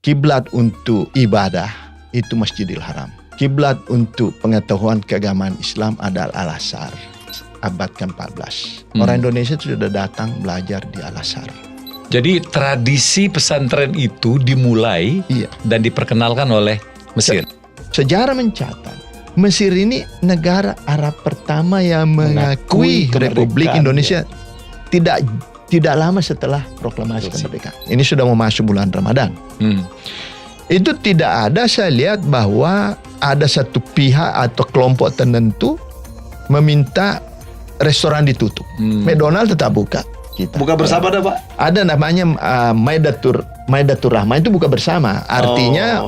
kiblat untuk ibadah itu Masjidil Haram. Kiblat untuk pengetahuan keagamaan Islam adalah Al-Azhar, abad ke-14. Orang Indonesia sudah datang belajar di Al-Azhar. Jadi tradisi pesantren itu dimulai dan diperkenalkan oleh Mesir. Sejarah mencatat, Mesir ini negara Arab pertama yang mengakui Republik Indonesia tidak lama setelah proklamasi kemerdekaan. Ini sudah mau masuk bulan Ramadan. Itu tidak ada, saya lihat bahwa ada satu pihak atau kelompok tertentu meminta restoran ditutup. McDonald tetap buka. Buka bersama ada Pak? Ada namanya Maidatur Rahmah, itu buka bersama. Artinya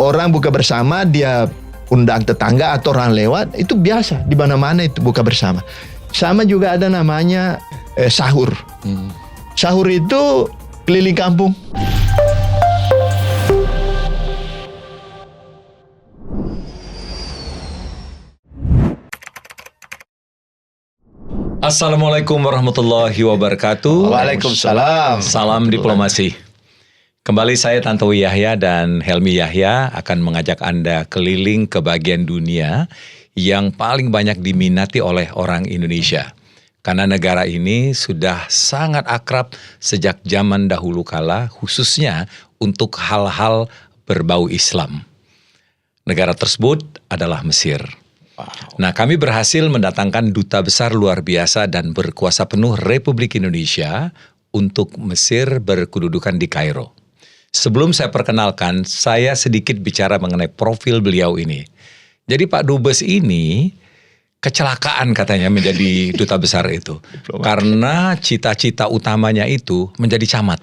orang buka bersama, dia undang tetangga atau orang lewat, itu biasa di mana-mana itu buka bersama. Sama juga ada namanya sahur. Sahur itu keliling kampung. Assalamualaikum warahmatullahi wabarakatuh. Waalaikumsalam. Salam diplomasi. Kembali saya Tantowi Yahya dan Helmi Yahya akan mengajak Anda keliling ke bagian dunia yang paling banyak diminati oleh orang Indonesia. Karena negara ini sudah sangat akrab sejak zaman dahulu kala, khususnya untuk hal-hal berbau Islam. Negara tersebut adalah Mesir. Nah, kami berhasil mendatangkan duta besar luar biasa dan berkuasa penuh Republik Indonesia untuk Mesir berkedudukan di Kairo. Sebelum saya perkenalkan, saya sedikit bicara mengenai profil beliau ini. Jadi Pak Dubes ini kecelakaan katanya menjadi duta besar itu. Karena cita-cita utamanya itu menjadi camat.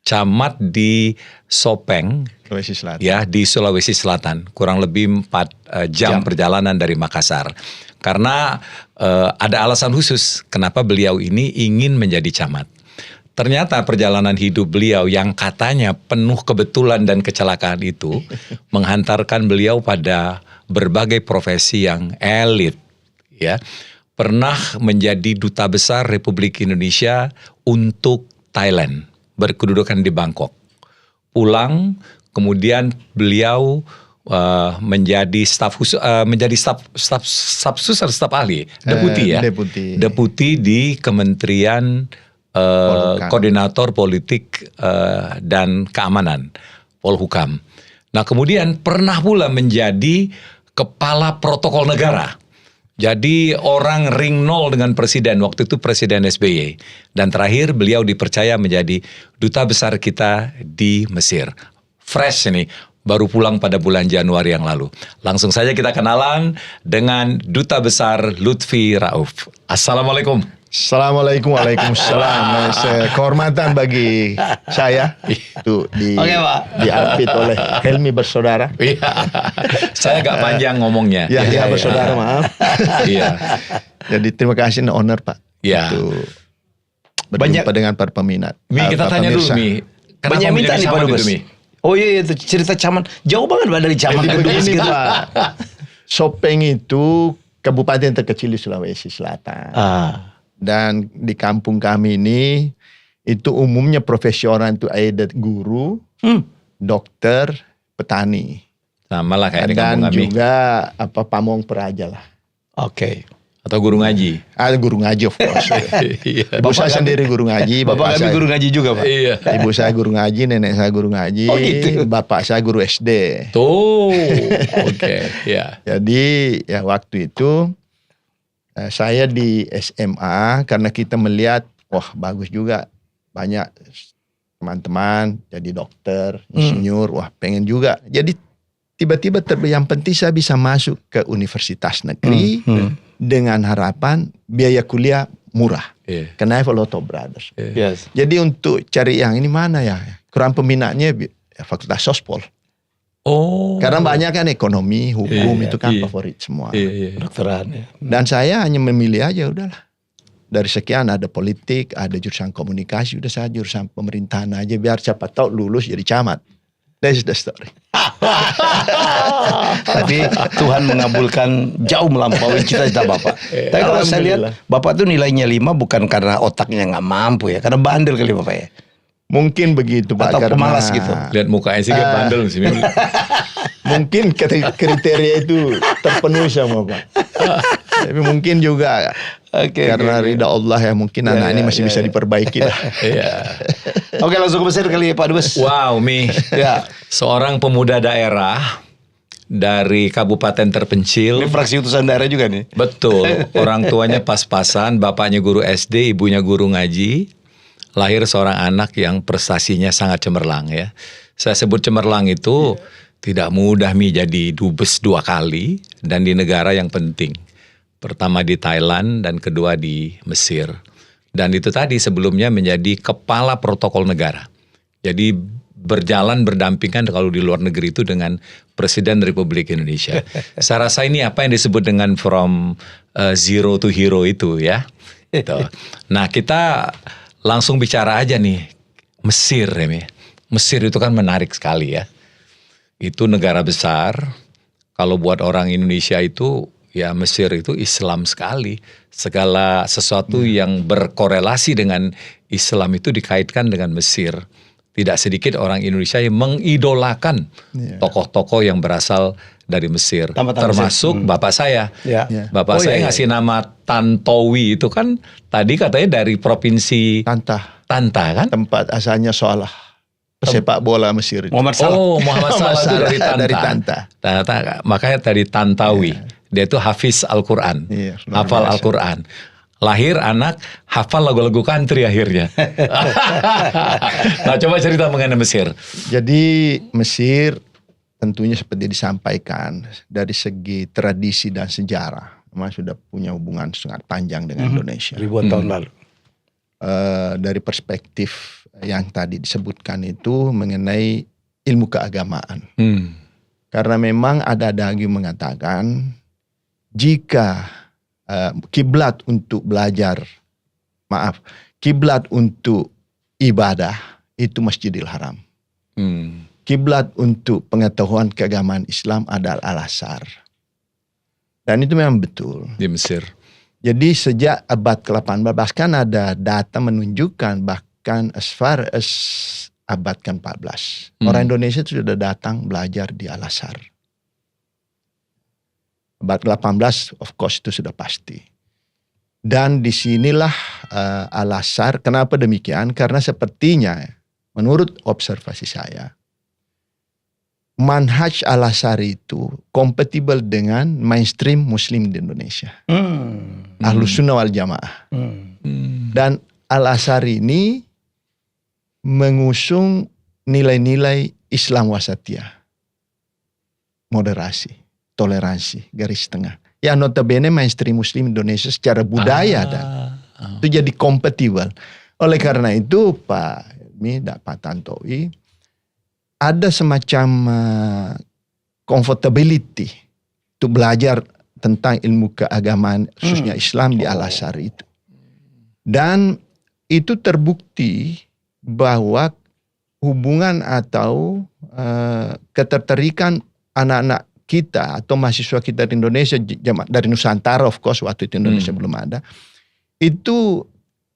Camat di Sopeng, Sulawesi Selatan. Ya, di Sulawesi Selatan, kurang lebih 4 jam perjalanan dari Makassar. Karena ada alasan khusus kenapa beliau ini ingin menjadi camat. Ternyata perjalanan hidup beliau yang katanya penuh kebetulan dan kecelakaan itu menghantarkan beliau pada berbagai profesi yang elit. Ya, pernah menjadi duta besar Republik Indonesia untuk Thailand, berkedudukan di Bangkok. Pulang, kemudian beliau menjadi staf ahli, deputi di Kementerian Koordinator Politik dan Keamanan, Polhukam. Nah, kemudian pernah pula menjadi kepala protokol negara. Jadi orang ring 0 dengan presiden, waktu itu Presiden SBY. Dan terakhir beliau dipercaya menjadi duta besar kita di Mesir. Fresh ini, baru pulang pada bulan Januari yang lalu. Langsung saja kita kenalan dengan Duta Besar Lutfi Rauf. Assalamualaikum. Assalamualaikum, waalaikumsalam. Kehormatan bagi saya itu diapit oleh Helmi bersaudara. Saya agak panjang ngomongnya. Ya, bersaudara, maaf. Iya. Jadi terima kasih owner Pak. Iya. Itu berjumpa dengan para peminat. Mi, kita tanya dulu Mi. Banyak minta nih Pak Dubes. Oh iya, itu cerita caman. Jauh banget Pak dari caman ke Dubes gitu. Sopeng itu kabupaten terkecil di Sulawesi Selatan. Dan di kampung kami ini itu umumnya profesi orang itu ada guru, dokter, petani. Sama lah kayak di kampung dan kami. juga pamong peraja lah. Oke. Atau guru ngaji. Ada guru ngaji of course. Ibu saya sendiri guru ngaji. Bapak kami guru ngaji juga Pak. Iya. Ibu saya guru ngaji, nenek saya guru ngaji. Oh gitu. Bapak saya guru SD. Tuh. Oke. Ya. Jadi ya waktu itu saya di SMA karena kita melihat, wah bagus juga, banyak teman-teman jadi dokter, insinyur, wah pengen juga. Jadi tiba-tiba yang penting saya bisa masuk ke universitas negeri dengan harapan biaya kuliah murah. Karena I have a lot of brothers. Yes. Jadi untuk cari yang ini mana ya, kurang peminatnya fakultas sospol. Oh. Karena banyak kan ekonomi, hukum itu kan favorit semua. Kedokteran ya. Dan saya hanya memilih aja udahlah. Dari sekian ada politik, ada jurusan komunikasi, udah saya jurusan pemerintahan aja biar siapa tahu lulus jadi camat. That's the story. Tapi Tuhan mengabulkan jauh melampaui cita-cita Bapak. Tapi kalau saya lihat Bapak tuh nilainya 5 bukan karena otaknya nggak mampu ya, karena bandel kali Bapak ya. Mungkin begitu Pak. Atau karena pemalas gitu. Lihat mukanya sih kayak bandel sih. Mungkin kriteria itu terpenuhi sama Pak. Tapi mungkin juga karena ridha Allah ya, mungkin anak ini masih bisa diperbaiki lah. Iya. Oke, langsung ke Mesir kali ya Pak Dubes. Wow, Mi. Ya. Seorang pemuda daerah dari kabupaten Ini terpencil. fraksi utusan daerah juga nih. Betul. Orang tuanya pas-pasan, bapaknya guru SD, ibunya guru ngaji. Lahir seorang anak yang prestasinya sangat cemerlang ya. Saya sebut cemerlang itu tidak mudah Mi jadi dubes 2 kali dan di negara yang penting. Pertama di Thailand dan kedua di Mesir. Dan itu tadi sebelumnya menjadi kepala protokol negara. Jadi berjalan berdampingan kalau di luar negeri itu dengan Presiden Republik Indonesia. Saya rasa ini apa yang disebut dengan from zero to hero itu ya. Gitu. Nah kita langsung bicara aja nih, Mesir ya Mi. Mesir itu kan menarik sekali ya. Itu negara besar. Kalau buat orang Indonesia itu ya Mesir itu Islam sekali. Segala sesuatu yang berkorelasi dengan Islam itu dikaitkan dengan Mesir. Tidak sedikit orang Indonesia yang mengidolakan tokoh-tokoh yang berasal dari Mesir. Termasuk bapak saya. Bapak saya ngasih nama Tantowi itu kan tadi katanya dari provinsi Tanta kan? Tempat asalnya Salah. Sepak bola Mesir. Muhammad Salah. Oh, Muhammad Salah itu dari Tanta. Dari Tanta. Makanya tadi Tantawi. Dia itu hafiz Al-Quran. Hafal Al-Quran. Lahir anak hafal lagu-lagu country akhirnya. Nah, coba cerita mengenai Mesir. Jadi Mesir tentunya seperti disampaikan dari segi tradisi dan sejarah, memang sudah punya hubungan sangat panjang dengan Indonesia. Ribuan tahun lalu. Dari perspektif yang tadi disebutkan itu mengenai ilmu keagamaan. Karena memang ada yang mengatakan jika kiblat untuk belajar, kiblat untuk ibadah itu Masjidil Haram. Kiblat untuk pengetahuan keagamaan Islam adalah Al-Azhar. Dan itu memang betul. Di Mesir. Jadi sejak abad ke-18 bahkan ada data menunjukkan bahkan as far as abad ke-14. Orang Indonesia itu sudah datang belajar di Al-Azhar. Abad ke-18 of course itu sudah pasti. Dan disinilah Al-Azhar, kenapa demikian? Karena sepertinya menurut observasi saya, manhaj Al-Azhar itu kompatibel dengan mainstream Muslim di Indonesia. Ahlus Sunnah wal Jamaah. Dan Al-Azhar ini mengusung nilai-nilai Islam wasatiyah. Moderasi, toleransi, garis tengah. Ya notabene mainstream Muslim Indonesia secara budaya dan itu jadi kompatibel. Oleh karena itu Pak Tantowi ada semacam comfortability untuk belajar tentang ilmu keagamaan khususnya Islam di Al-Azhar itu. Dan itu terbukti bahwa hubungan atau ketertarikan anak-anak kita atau mahasiswa kita di Indonesia dari Nusantara, of course waktu itu Indonesia belum ada, itu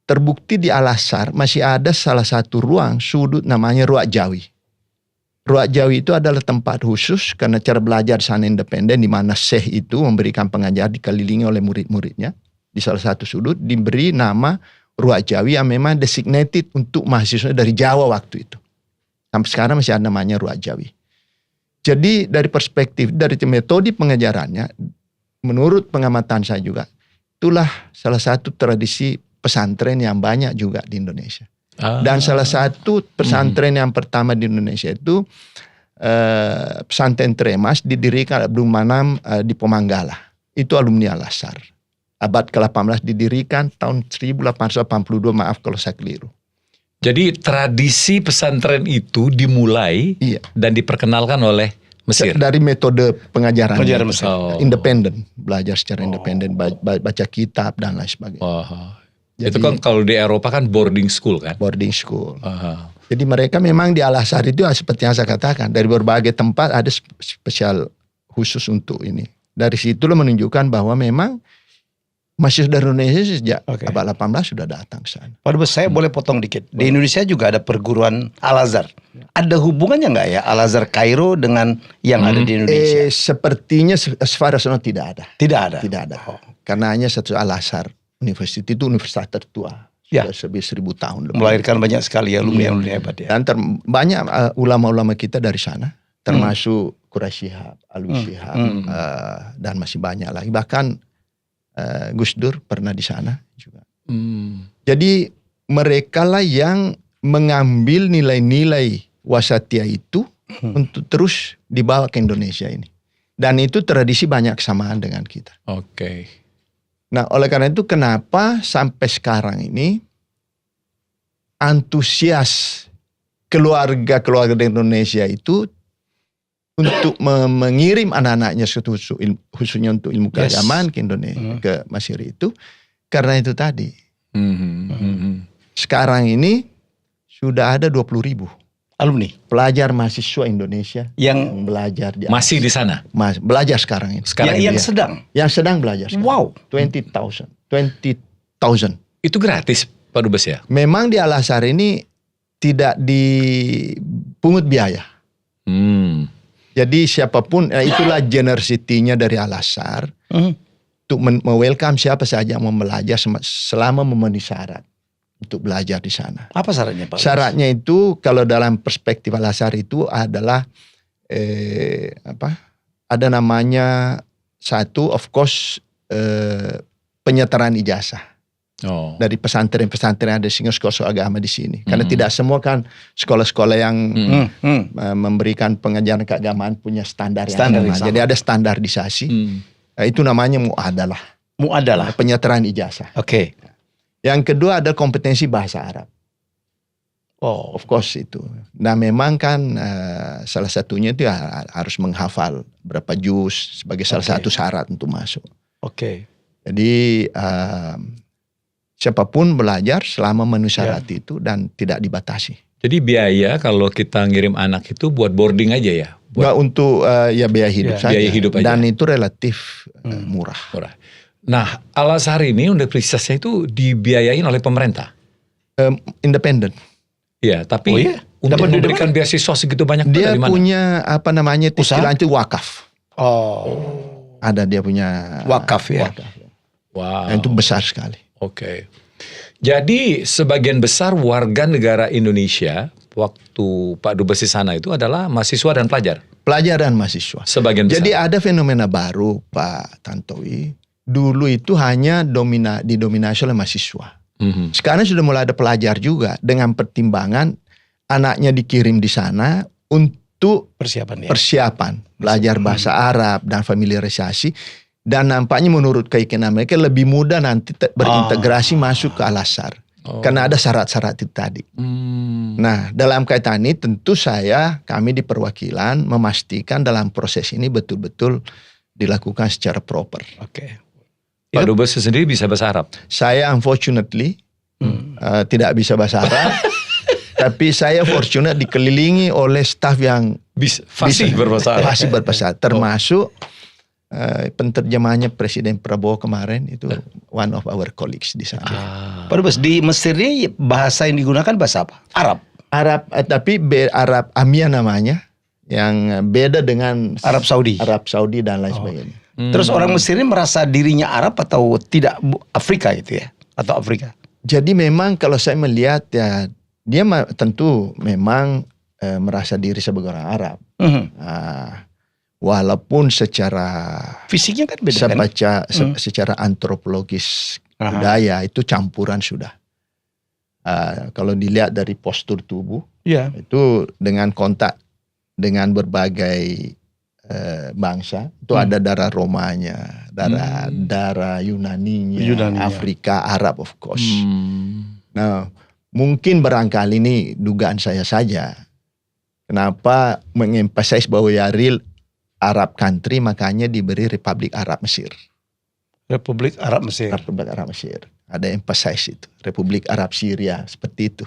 terbukti di Al-Azhar masih ada salah satu ruang sudut namanya Ruak Jawi. Ruak Jawi itu adalah tempat khusus karena cara belajar sana independen di mana Syekh itu memberikan pengajar dikelilingi oleh murid-muridnya. Di salah satu sudut diberi nama Ruak Jawi yang memang designated untuk mahasiswa dari Jawa waktu itu. Sampai sekarang masih ada namanya Ruak Jawi. Jadi dari perspektif, dari metode pengajarannya, menurut pengamatan saya juga, itulah salah satu tradisi pesantren yang banyak juga di Indonesia. Dan salah satu pesantren yang pertama di Indonesia itu pesantren Tremas didirikan Abdul Manam di Pemanggala. Itu alumni Al-Azhar. Abad ke-18 didirikan tahun 1882, maaf kalau saya keliru. Jadi tradisi pesantren itu dimulai dan diperkenalkan oleh Mesir. Dari metode pengajaran Mesir. Independen, belajar secara independen, baca kitab dan lain sebagainya. Jadi, itu kan kalau di Eropa kan boarding school kan? Boarding school. Jadi mereka memang di Al-Azhar itu seperti yang saya katakan, dari berbagai tempat ada spesial khusus untuk ini. Dari situlah menunjukkan bahwa memang Masih dari Indonesia sejak Oke. abad 18 sudah datang ke sana. Pak Dubes, saya boleh potong dikit. Di Indonesia juga ada perguruan Al-Azhar. Ada hubungannya nggak ya Al-Azhar Kairo dengan yang ada di Indonesia? Sepertinya as far as I know tidak ada. Tidak ada. Tidak ada. Karena hanya satu Al-Azhar University itu universitas tertua. Ya. Sudah lebih 1000 tahun lebih. Melahirkan banyak sekali alumni-alumni hebat ya. Dan banyak ulama-ulama kita dari sana. Termasuk Quraisy Shihab, Alwi Shihab, dan masih banyak lagi. Bahkan Gus Dur pernah di sana juga. Jadi mereka lah yang mengambil nilai-nilai wasatiyah itu untuk terus dibawa ke Indonesia ini. Dan itu tradisi banyak kesamaan dengan kita. Oke. Nah, oleh karena itu kenapa sampai sekarang ini antusias keluarga-keluarga di Indonesia itu untuk mengirim anak-anaknya khususnya untuk ilmu keagamaan ke Indonesia, ke Mesir itu karena itu tadi. Sekarang ini sudah ada 20.000 Alumni pelajar mahasiswa Indonesia yang belajar di Masih di sana. belajar sekarang ini. Sekarang yang ini. Sedang belajar. Sekarang. Wow. 20,000. Itu gratis Pak Dubes ya? Memang di Al-Azhar ini tidak dipungut biaya. Jadi siapapun, itulah generosity-nya dari Al-Azhar untuk welcome siapa saja yang mau belajar selama memenuhi syarat untuk belajar di sana. Apa syaratnya Pak? Syaratnya itu kalau dalam perspektif Al-Azhar itu adalah ada namanya satu of course penyetaraan ijazah. Dari pesantren-pesantren ada sekolah agama di sini. Karena tidak semua kan sekolah-sekolah yang memberikan pengajaran keagamaan punya standar yang sama. Jadi ada standarisasi. Itu namanya mu'adalah. Mu'adalah. Penyetaraan ijazah. Oke. Yang kedua ada kompetensi bahasa Arab. Oh, of course itu. Nah memang kan salah satunya itu harus menghafal berapa juz sebagai salah satu syarat untuk masuk. Oke. Jadi siapapun belajar selama memenuhi syarat itu dan tidak dibatasi. Jadi biaya kalau kita ngirim anak itu buat boarding aja ya? Nggak untuk biaya hidup saja. Biaya hidup aja. Dan itu relatif murah. Nah, Al-Azhar ini universitasnya itu dibiayain oleh pemerintah? Independen. Iya, tapi untuk memberikan beasiswa segitu banyak dia dari mana? punya apa namanya istilah itu wakaf. Oh. Ada dia punya wakaf ya. Wow. Itu besar sekali. Oke. Jadi sebagian besar warga negara Indonesia waktu Pak Dubes di sana itu adalah mahasiswa dan pelajar. Pelajar dan mahasiswa. Sebagian besar. Jadi ada fenomena baru Pak Tantowi. Dulu itu hanya didominasi oleh mahasiswa. Sekarang sudah mulai ada pelajar juga dengan pertimbangan anaknya dikirim di sana untuk persiapan belajar bahasa Arab dan familiarisasi. Dan nampaknya menurut keyakinan mereka lebih mudah nanti berintegrasi masuk ke Al-Azhar. Karena ada syarat-syarat itu tadi. Nah dalam kaitan ini tentu kami di perwakilan memastikan dalam proses ini betul-betul dilakukan secara proper. Oke. Pak Dubes sendiri bisa bahasa Arab? Saya unfortunately tidak bisa bahasa Arab. Tapi saya fortunate dikelilingi oleh staf yang fasih berbahasa Arab. Fasih berbahasa Arab. Termasuk penterjemahnya Presiden Prabowo kemarin itu one of our colleagues di sana. Pak Dubes, di Mesir ini bahasa yang digunakan bahasa apa? Arab. Arab, tapi Arab Amia namanya, yang beda dengan Arab Saudi. Arab Saudi dan lain sebagainya. Terus orang Mesir ini merasa dirinya Arab atau tidak? Afrika itu ya? Atau Afrika? Jadi memang kalau saya melihat ya, dia tentu memang merasa diri sebagai orang Arab. Walaupun secara fisiknya kan beda secara antropologis budaya itu campuran sudah. Kalau dilihat dari postur tubuh, itu dengan kontak dengan berbagai bangsa, itu ada darah Romanya, darah Yunaninya, Afrika, Arab of course. Nah, mungkin barangkali ini dugaan saya saja. Kenapa mengemphasize bahwa ya real Arab country, makanya diberi Republik Arab Mesir. Republik Arab Mesir. Republik Arab Mesir. Ada emphasize itu. Republik Arab Syria, seperti itu.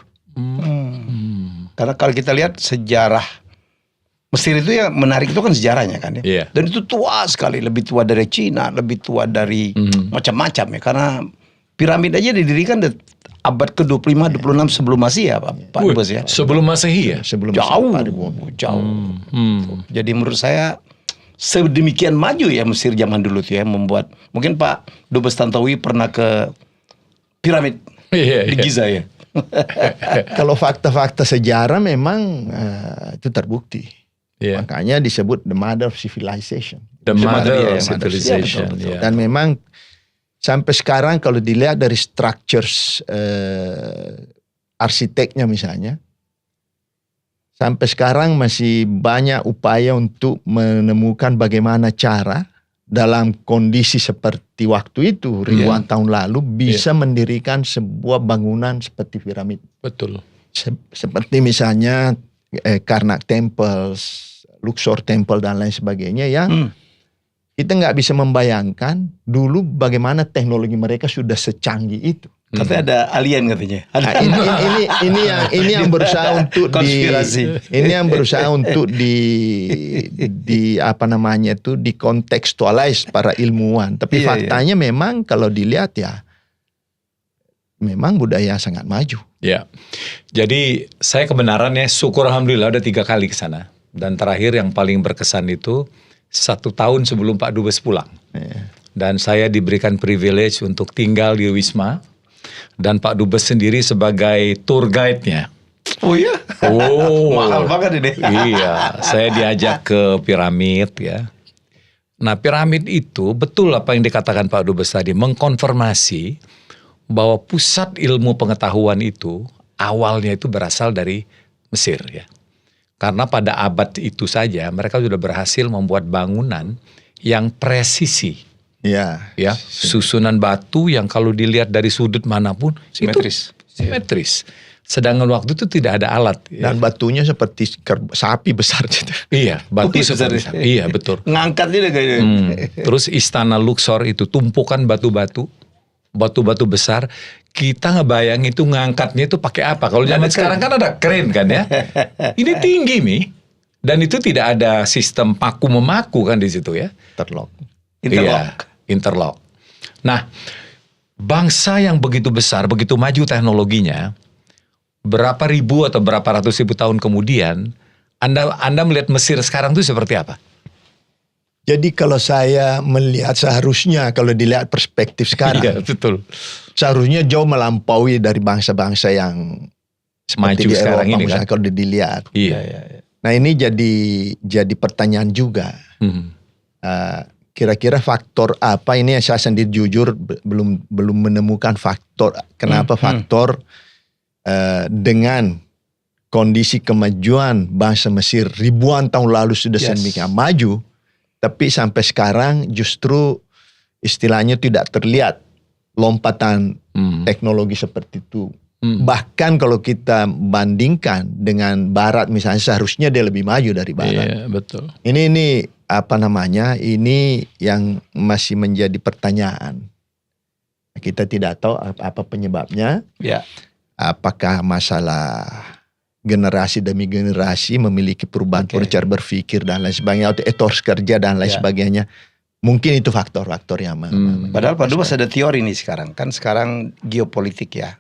Karena kalau kita lihat sejarah Mesir itu yang menarik itu kan sejarahnya kan ya. Iya. Dan itu tua sekali, lebih tua dari Cina, lebih tua dari macam-macam ya. Karena piramid aja didirikan abad ke-25, 26 sebelum Masehi ya Pak Dubes ya. Sebelum Masehi ya? Sebelum Jauh, Masehi, 4.000. jauh. Jadi menurut saya sedemikian maju ya Mesir zaman dulu tuh ya, membuat mungkin Pak Dubes Tantowi pernah ke piramid di Giza ya. Kalau fakta-fakta sejarah memang itu terbukti. Iya. Makanya disebut the mother of civilization. The mother of ya, civilization. betul, ya. Dan memang sampai sekarang kalau dilihat dari structures arsiteknya misalnya, sampai sekarang masih banyak upaya untuk menemukan bagaimana cara dalam kondisi seperti waktu itu ribuan tahun lalu bisa mendirikan sebuah bangunan seperti piramid. Betul. Seperti misalnya Karnak Temples, Luxor Temple dan lain sebagainya yang kita nggak bisa membayangkan dulu bagaimana teknologi mereka sudah secanggih itu. Katanya ada alien katanya. Nah, ini yang berusaha untuk konspirasi. Ini yang berusaha untuk di apa namanya itu dikontekstualize para ilmuwan. Tapi faktanya memang kalau dilihat ya memang budaya sangat maju. Ya. Jadi saya kebenarannya syukur alhamdulillah udah 3 kali ke sana. Dan terakhir yang paling berkesan itu 1 tahun sebelum Pak Dubes pulang. Dan saya diberikan privilege untuk tinggal di Wisma. Dan Pak Dubes sendiri sebagai tour guide-nya. Oh iya? Oh. Mahal banget ini. Iya, saya diajak ke piramid ya. Nah piramid itu betul apa yang dikatakan Pak Dubes tadi. Mengkonfirmasi bahwa pusat ilmu pengetahuan itu awalnya itu berasal dari Mesir ya. Karena pada abad itu saja mereka sudah berhasil membuat bangunan yang presisi. Ya. Ya, susunan batu yang kalau dilihat dari sudut manapun Simetris. itu simetris. Sedangkan waktu itu tidak ada alat. Dan batunya seperti sapi besar gitu. Iya, batu seperti besar. iya betul. Ngangkat dia kayaknya. Terus istana Luxor itu tumpukan batu-batu besar. Kita ngebayang itu ngangkatnya itu pakai apa? Kalau zaman sekarang kan ada kren kan ya. Ini tinggi nih. Dan itu tidak ada sistem paku memaku kan di situ ya. Terlock. Interlock. Nah, bangsa yang begitu besar, begitu maju teknologinya, berapa ribu atau berapa ratus ribu tahun kemudian, Anda melihat Mesir sekarang itu seperti apa? Jadi kalau saya melihat seharusnya kalau dilihat perspektif sekarang, Iya, betul. seharusnya jauh melampaui dari bangsa-bangsa yang seperti Maju di sekarang Eropa ini kan? misalnya kalau dilihat. Iya. Nah ini jadi pertanyaan juga. Kira-kira faktor apa ini yang saya sendiri jujur belum menemukan faktor kenapa faktor dengan kondisi kemajuan bangsa Mesir ribuan tahun lalu sudah sedemikian maju, tapi sampai sekarang justru istilahnya tidak terlihat lompatan teknologi seperti itu. Bahkan kalau kita bandingkan dengan Barat misalnya seharusnya dia lebih maju dari Barat. Iya, betul. Ini apa namanya? Ini yang masih menjadi pertanyaan. Kita tidak tahu apa penyebabnya. Ya. Apakah masalah generasi demi generasi memiliki perubahan cara berpikir dan lain sebagainya, atau etos kerja dan lain sebagainya. Mungkin itu faktor-faktor yang Padahal Pak Dubes ada teori nih sekarang. Kan sekarang geopolitik ya.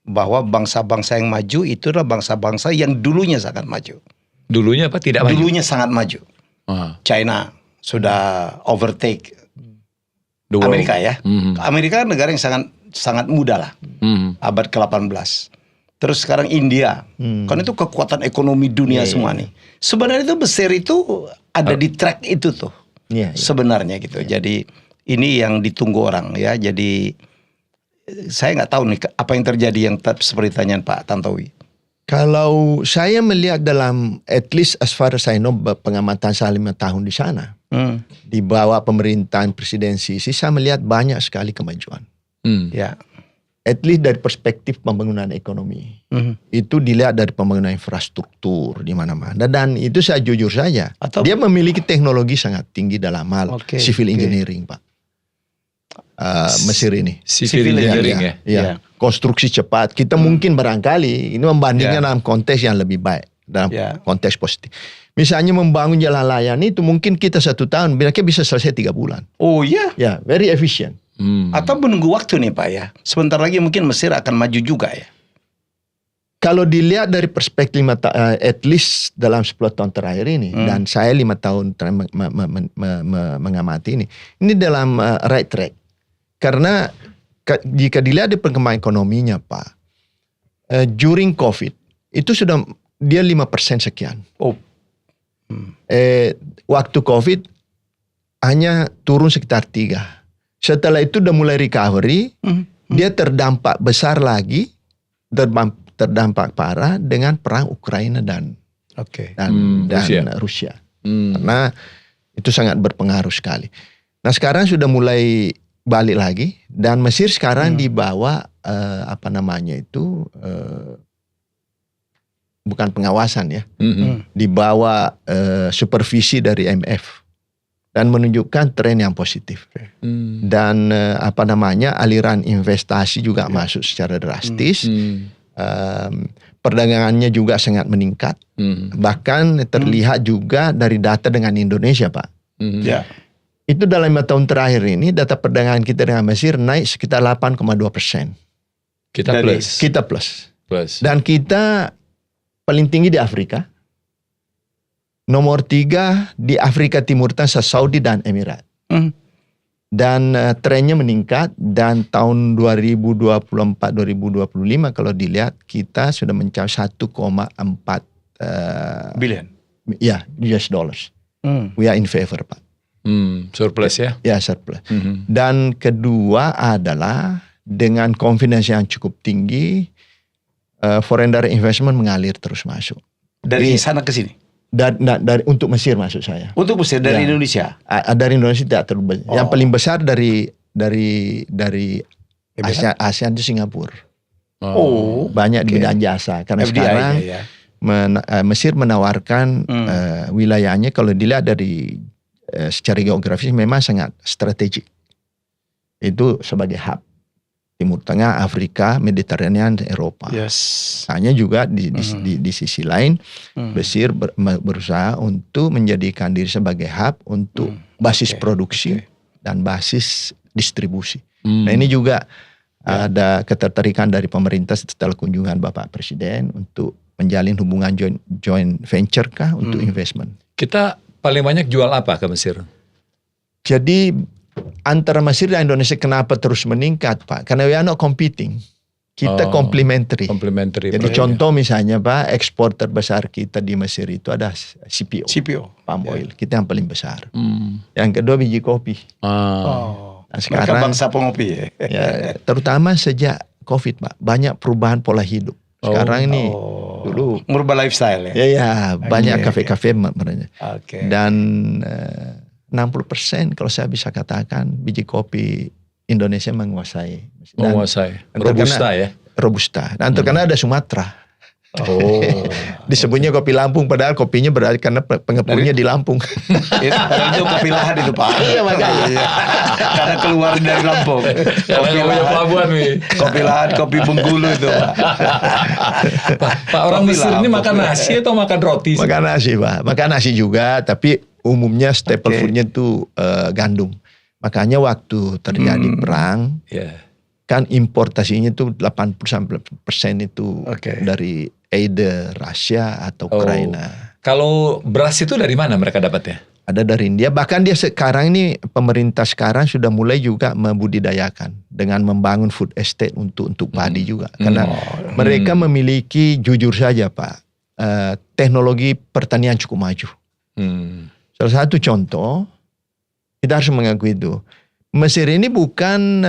Bahwa bangsa-bangsa yang maju itu adalah bangsa-bangsa yang dulunya sangat maju. Dulunya apa tidak maju? Dulunya sangat maju. China sudah overtake Amerika ya. Amerika kan negara yang sangat muda lah. Abad ke-18. Terus sekarang India. Kan itu kekuatan ekonomi dunia semua nih. Sebenarnya itu Mesir itu ada di track itu tuh. Sebenarnya gitu. Jadi ini yang ditunggu orang ya. Jadi saya nggak tahu nih apa yang terjadi yang seperti tanyaan Pak Tantowi. Kalau saya melihat dalam at least as far as I know pengamatan saya 5 tahun di sana. Di bawah pemerintahan presidensi saya melihat banyak sekali kemajuan. Ya. At least dari perspektif pembangunan ekonomi. Itu dilihat dari pembangunan infrastruktur di mana-mana. Dan itu saya jujur saja. Dia memiliki teknologi sangat tinggi dalam hal civil engineering, Pak. Mesir ini. Civil engineering ya. Konstruksi cepat. Kita mungkin barangkali ini membandingkan dalam konteks yang lebih baik. dalam konteks positif. Misalnya membangun jalan layang itu mungkin kita 1 tahun, mereka bisa selesai 3 bulan. Oh iya. Ya, very efficient. Atau menunggu waktu nih Pak ya. Sebentar lagi mungkin Mesir akan maju juga ya. Kalau dilihat dari perspektif at least dalam 10 tahun terakhir ini, dan saya 5 tahun mengamati ini dalam right track. Karena jika dilihat di perkembangan ekonominya Pak, during COVID itu sudah dia 5% sekian. Waktu COVID hanya turun sekitar 3. Setelah itu udah mulai recovery, dia terdampak besar lagi, terdampak parah dengan perang Ukraina dan Rusia. Karena itu sangat berpengaruh sekali. Nah sekarang sudah mulai balik lagi dan Mesir sekarang dibawa bukan pengawasan ya, dibawa supervisi dari IMF dan menunjukkan tren yang positif. Dan aliran investasi juga masuk secara drastis. Perdagangannya juga sangat meningkat. Bahkan terlihat juga dari data dengan Indonesia Pak. Itu dalam 5 tahun terakhir ini data perdagangan kita dengan Mesir naik sekitar 8,2%. Kita plus. Dan kita paling tinggi di Afrika. Nomor 3 di Afrika Timur Tengah, Saudi dan Emirat. Dan trennya meningkat dan tahun 2024-2025 kalau dilihat kita sudah mencapai 1,4 billion. Ya, US dollars. We are in favor Pak. Surplus ya? Ya, surplus. Dan kedua adalah dengan confidence yang cukup tinggi, foreign direct investment mengalir terus masuk. Dari sana ke sini? Dari untuk Mesir maksud saya. Untuk Mesir dari Indonesia? Dari Indonesia tidak terlalu banyak. Yang paling besar dari ASEAN itu Singapura. Banyak di bidang jasa. Karena FDI sekarang Mesir menawarkan wilayahnya kalau dilihat dari secara geografis memang sangat strategik. Itu sebagai hub Timur Tengah, Afrika, Mediterranean, Eropa. Hanya juga di sisi lain, Mesir berusaha untuk menjadikan diri sebagai hub untuk basis produksi dan basis distribusi. Nah ini juga ada ketertarikan dari pemerintah setelah kunjungan Bapak Presiden untuk menjalin hubungan joint venture kah untuk investment. Kita paling banyak jual apa ke Mesir? Jadi antara Mesir dan Indonesia kenapa terus meningkat Pak? Karena we are not competing. Kita complementary. Jadi contoh misalnya Pak, ekspor terbesar kita di Mesir itu ada CPO. Palm oil. Kita yang paling besar. Yang kedua biji kopi. Nah, sekarang bangsa pengopi ya, terutama sejak COVID Pak, banyak perubahan pola hidup. Sekarang ini dulu merubah lifestyle ya. Ya, banyak kafe-kafe dan 60% kalau saya bisa katakan biji kopi Indonesia menguasai. Robusta ya? Robusta. Dan terkenal ada Sumatera. Disebutnya kopi Lampung padahal kopinya berada karena pengepulnya di Lampung. Itu kopi lahan itu Pak. Iya makanya. Karena keluar dari Lampung. Kopi pelabuhan nih. Kopi lahan, kopi Bengkulu itu Pak. Pak orang Mesir ini makan nasi atau makan roti? Makan nasi Pak. Makan nasi juga tapi umumnya staple foodnya itu gandum. Makanya waktu terjadi perang, kan importasinya itu 80% itu dari either Rusia atau Ukraina. Kalau beras itu dari mana mereka dapatnya? Ada dari India. Bahkan dia sekarang ini pemerintah sekarang sudah mulai juga membudidayakan dengan membangun food estate untuk padi juga. Karena mereka memiliki jujur saja Pak, teknologi pertanian cukup maju. Salah satu contoh, kita harus mengakui itu. Mesir ini bukan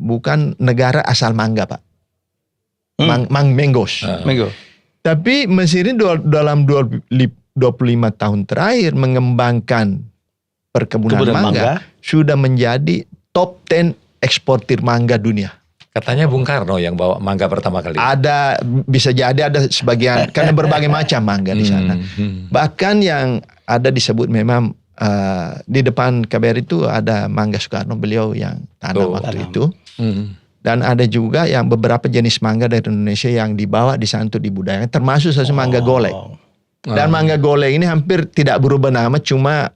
bukan negara asal mangga Pak. Mango. Tapi Mesir ini dalam 25 tahun terakhir mengembangkan perkebunan mangga sudah menjadi top 10 eksportir mangga dunia. Katanya Bung Karno yang bawa mangga pertama kali. Ada, bisa jadi ada sebagian, karena berbagai macam mangga di sana. Bahkan yang ada disebut memang di depan KBRI itu ada mangga Soekarno, beliau yang tanam waktu itu. Dan ada juga yang beberapa jenis mangga dari Indonesia yang dibawa di sana untuk dibudidayakan, termasuk saja mangga golek. Dan mangga golek ini hampir tidak berubah nama, cuma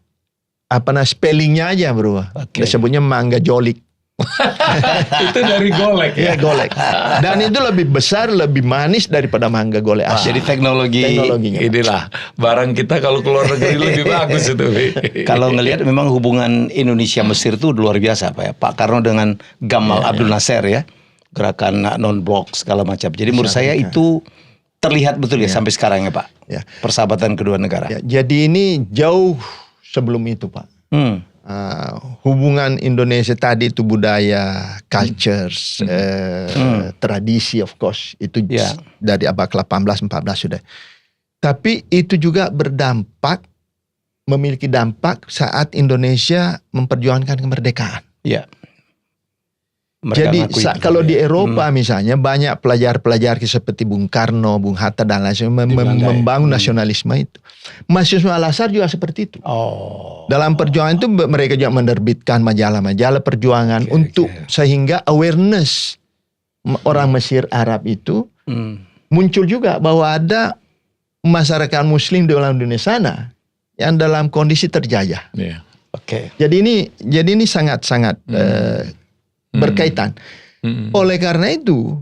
spellingnya aja berubah. Disebutnya mangga jolik. Itu dari golek ya? Golek. Dan itu lebih besar, lebih manis daripada mangga golek asli. Jadi teknologinya. Inilah barang kita kalau keluar negeri lebih bagus itu. Kalau ngelihat memang hubungan Indonesia Mesir itu luar biasa Pak ya. Pak Karno dengan Gamal Abdul Nasser ya. Gerakan non-blok segala macam. Jadi menurut saya itu terlihat betul ya sampai sekarang ya Pak. Ya. Persahabatan kedua negara. Ya, jadi ini jauh sebelum itu Pak. Hubungan Indonesia tadi itu budaya, cultures, tradisi of course itu dari abad ke-18, 14 sudah. Tapi itu juga memiliki dampak saat Indonesia memperjuangkan kemerdekaan. Ya. Jadi kalau di Eropa misalnya banyak pelajar-pelajar seperti Bung Karno, Bung Hatta dan lain sebagainya membangun nasionalisme itu. Mahasiswa Al-Azhar juga seperti itu. Dalam perjuangan itu mereka juga menerbitkan majalah-majalah perjuangan untuk sehingga awareness orang Mesir Arab itu muncul juga bahwa ada masyarakat Muslim di dalam dunia sana yang dalam kondisi terjajah. Jadi ini sangat-sangat berkaitan. Oleh karena itu,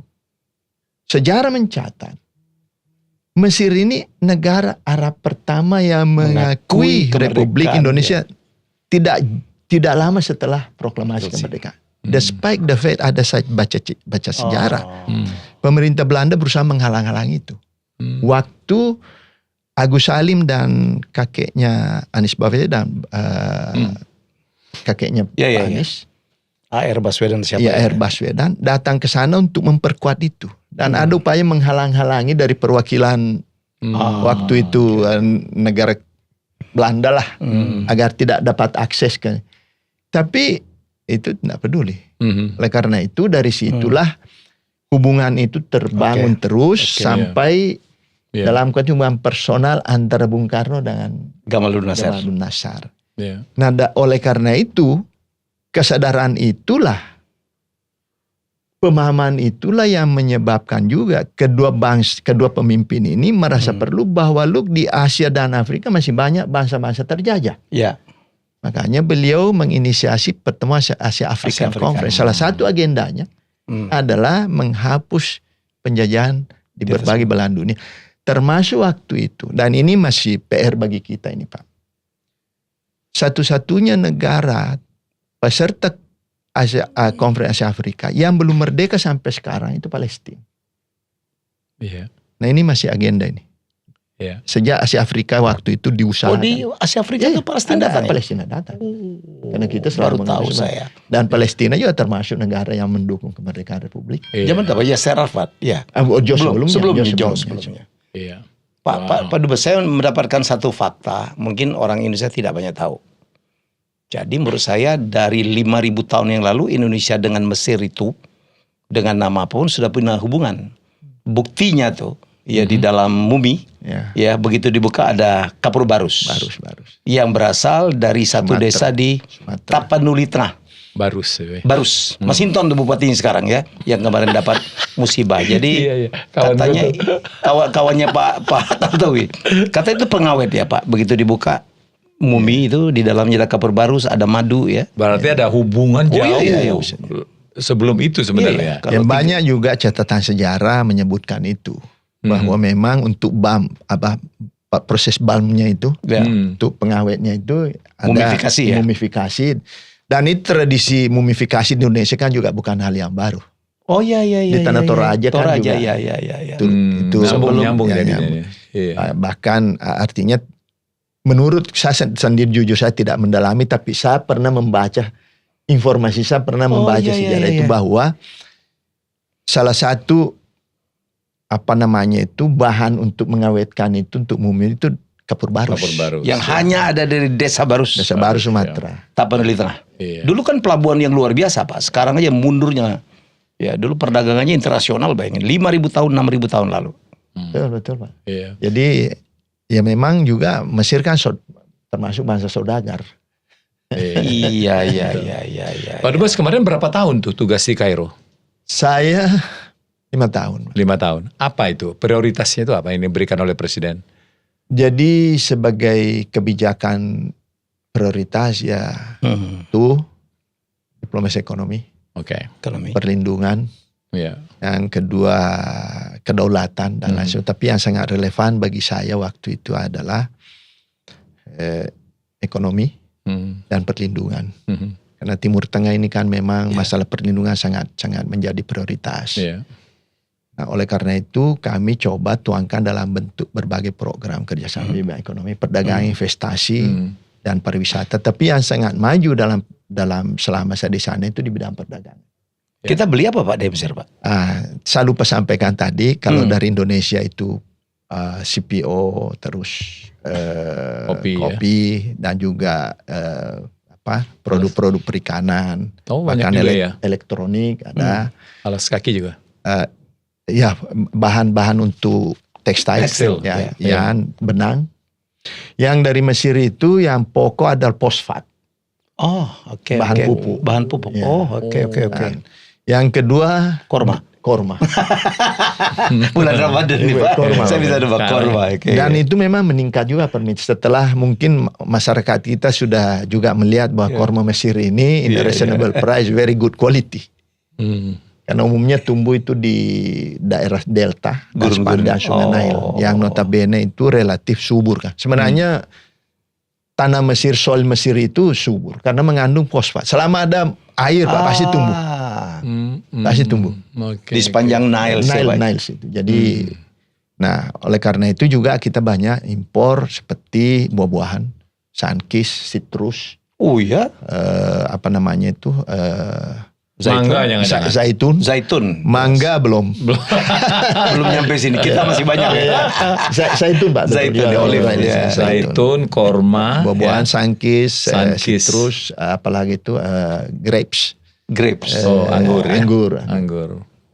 sejarah mencatat Mesir ini negara Arab pertama yang mengakui Republik Indonesia tidak lama setelah proklamasi kemerdekaan. Despite the fact ada saya baca sejarah, pemerintah Belanda berusaha menghalang-halangi itu. Waktu Agus Salim dan kakeknya Anies Baswedan dan kakeknya Anies. Air Baswedan siapa? Ya, Air Baswedan datang ke sana untuk memperkuat itu. Dan ada upaya menghalang-halangi dari perwakilan waktu itu negara Belanda lah. Agar tidak dapat akses ke. Tapi itu tidak peduli. Oleh karena itu dari situlah hubungan itu terbangun terus sampai dalam hubungan personal antara Bung Karno dengan Gamal Abdul Nasser. Nah, oleh karena itu kesadaran itulah, pemahaman itulah yang menyebabkan juga kedua pemimpin ini merasa perlu bahwa di Asia dan Afrika masih banyak bangsa-bangsa terjajah. Makanya beliau menginisiasi pertemuan Asia African Conference. Salah satu agendanya adalah menghapus penjajahan di berbagai belahan dunia. Termasuk waktu itu. Dan ini masih PR bagi kita ini Pak. Satu-satunya negara peserta Konferensi Asia Afrika yang belum merdeka sampai sekarang itu Palestina. Nah ini masih agenda ini. Sejak Asia Afrika waktu itu diusahakan. Di Asia Afrika itu Palestina datang. Palestina datang. Karena kita selalu tahu saya. Dan Palestina juga termasuk negara yang mendukung kemerdekaan Republik. Zaman apa? Yasser Arafat. Sebelumnya. Pak Dubes, saya mendapatkan satu fakta. Mungkin orang Indonesia tidak banyak tahu. Jadi menurut saya dari 5.000 tahun yang lalu Indonesia dengan Mesir itu dengan nama apapun sudah punya hubungan. Buktinya tuh di dalam mumi ya begitu dibuka ada kapur barus. Yang berasal dari satu desa di Tapanuli Tengah. Barus. Masinton tuh bupatinya sekarang ya yang kemarin dapat musibah. Jadi katanya kawannya Pak Tantowi katanya itu pengawet ya Pak. Begitu dibuka mumi itu di dalamnya ada kapur barus, ada madu ya. Berarti ada hubungan jauh sebelum itu sebenarnya. Yang banyak juga catatan sejarah menyebutkan itu bahwa memang untuk proses balmnya itu, untuk pengawetnya itu ada mumifikasi. Dan itu tradisi mumifikasi di Indonesia kan juga bukan hal yang baru. Di Tanah Toraja kan juga. Itu nyambung bahkan artinya menurut saya sendiri jujur saya tidak mendalami, tapi saya pernah membaca informasi, saya pernah membaca sejarah itu bahwa salah satu bahan untuk mengawetkan itu untuk mumi itu kapur barus. Yang hanya ada dari Desa Barus. Desa Barus Sumatera. Tapanuli Tengah. Dulu kan pelabuhan yang luar biasa Pak. Sekarang aja mundurnya. Ya dulu perdagangannya internasional bayangin 5.000 tahun 6.000 tahun lalu. Betul Pak. Jadi ya memang juga Mesir kan termasuk bangsa saudagar. Iya. Pak Dubes kemarin berapa tahun tuh tugas di Kairo? Saya 5 tahun. 5 tahun. Apa itu? Prioritasnya itu apa yang diberikan oleh Presiden? Jadi sebagai kebijakan prioritas ya itu diplomasi ekonomi, perlindungan, yang kedua kedaulatan dan lain sebagainya. Tapi yang sangat relevan bagi saya waktu itu adalah ekonomi dan perlindungan. Karena Timur Tengah ini kan memang masalah perlindungan sangat menjadi prioritas. Nah, oleh karena itu kami coba tuangkan dalam bentuk berbagai program kerjasama di bidang ekonomi, perdagangan, investasi dan pariwisata. Tapi yang sangat maju dalam selama saya di sana itu di bidang perdagangan. Kita beli apa Pak di Mesir Pak? Saya lupa sampaikan tadi kalau dari Indonesia itu CPO, terus kopi dan juga produk-produk perikanan, bahkan elektronik ada. Alas kaki juga. Ya, bahan-bahan untuk tekstil yang benang. Yang dari Mesir itu yang pokok adalah fosfat. Bahan pupuk. Bahan pupuk. Ya. Oke. Yang kedua korma. Bulan Ramadan nih Pak. Saya bisa nebak korma. Dan itu memang meningkat juga setelah mungkin masyarakat kita sudah juga melihat bahwa korma Mesir ini in reasonable price, very good quality. Karena umumnya tumbuh itu di daerah delta dan sepanjang Sungai Nile yang notabene itu relatif subur kan. Sebenarnya tanah Mesir, soil Mesir itu subur karena mengandung fosfat. Selama ada air Pak pasti tumbuh. Pasti tumbuh. Di sepanjang Nile itu. Jadi nah, oleh karena itu juga kita banyak impor seperti buah-buahan, sunkist, citrus. Oh ya? Zaitun. Mangga belum nyampe sini. Kita masih banyak ya. Zaitun Pak. Zaitun, korma, buah-buahan, sunkist, citrus, apalagi itu grapes. Anggur.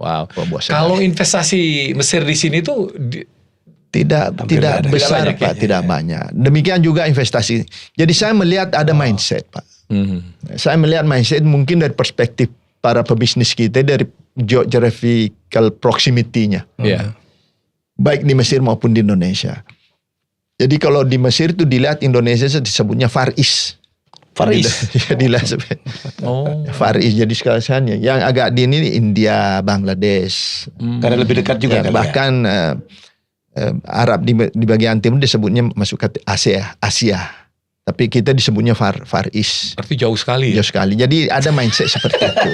Wow. Kalau investasi Mesir di sini tuh tidak besar Pak, tidak banyak. Demikian juga investasi. Jadi saya melihat ada mindset Pak. Saya melihat mindset mungkin dari perspektif para pebisnis kita dari geographical proximity-nya. Baik di Mesir maupun di Indonesia. Jadi kalau di Mesir itu dilihat Indonesia disebutnya Far East. Far East. Jadi sekaliannya. Yang agak di ini India, Bangladesh. Karena lebih dekat juga kan. Bahkan Arab di bagian timur disebutnya masuk ke Asia. Tapi kita disebutnya Far East. Berarti jauh sekali. Jauh sekali. Jadi ada mindset seperti itu.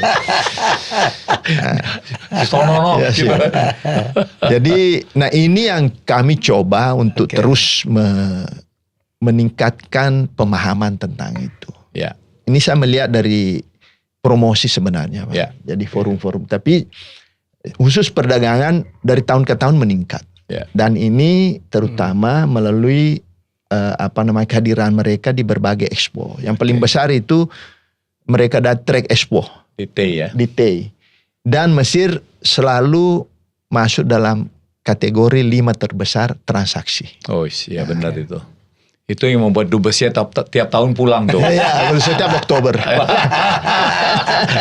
Jadi, ini yang kami coba untuk terus meningkatkan pemahaman tentang itu. Ini saya melihat dari promosi sebenarnya, Pak. Jadi forum-forum. Tapi khusus perdagangan dari tahun ke tahun meningkat. Dan ini terutama melalui kehadiran mereka di berbagai expo. Yang paling besar itu mereka ada Trade Expo di TEI. Dan Mesir selalu masuk dalam kategori 5 terbesar transaksi. Oh iya benar itu. Itu yang membuat dubesnya tiap tahun pulang tuh. Iya, setiap Oktober.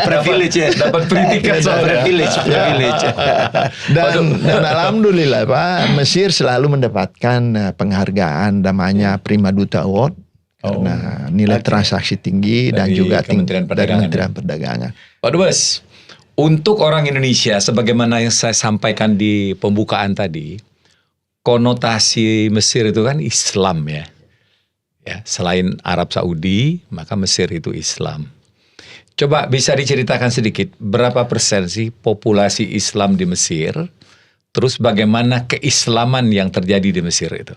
Privilege ya. Dapat free tiket privilege. Dan alhamdulillah Pak, Mesir selalu mendapatkan penghargaan namanya Prima Duta Award karena nilai transaksi tinggi dan juga Kementerian Perdagangan. Pak Dubes, untuk orang Indonesia sebagaimana yang saya sampaikan di pembukaan tadi, konotasi Mesir itu kan Islam ya. Selain Arab Saudi, maka Mesir itu Islam. Coba bisa diceritakan sedikit, berapa persen sih populasi Islam di Mesir? Terus bagaimana keislaman yang terjadi di Mesir itu?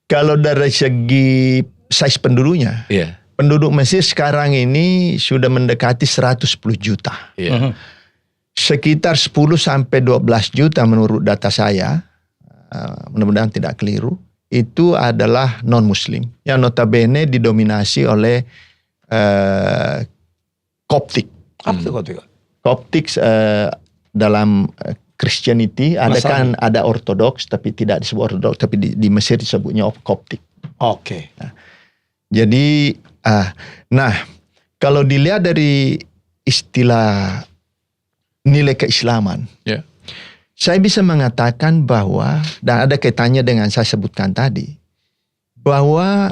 Kalau dari segi size penduduknya, penduduk Mesir sekarang ini sudah mendekati 110 juta. Sekitar 10 sampai 12 juta menurut data saya, mudah-mudahan tidak keliru, itu adalah non-muslim yang notabene didominasi oleh Koptik. Koptik dalam Christianity ada Ortodoks tapi tidak disebut Ortodoks, tapi di Mesir disebutnya Koptik. Jadi kalau dilihat dari istilah nilai keislaman. Ya. Saya bisa mengatakan bahwa, dan ada kaitannya dengan saya sebutkan tadi, bahwa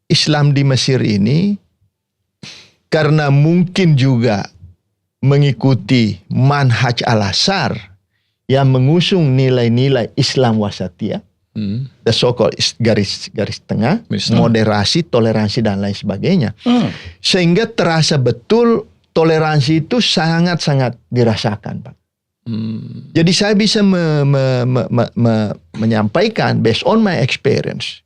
Islam di Mesir ini karena mungkin juga mengikuti manhaj al-Azhar yang mengusung nilai-nilai Islam wasatiyah, the so-called garis tengah, moderasi, toleransi dan lain sebagainya. Sehingga terasa betul toleransi itu sangat-sangat dirasakan, Pak. Jadi saya bisa menyampaikan based on my experience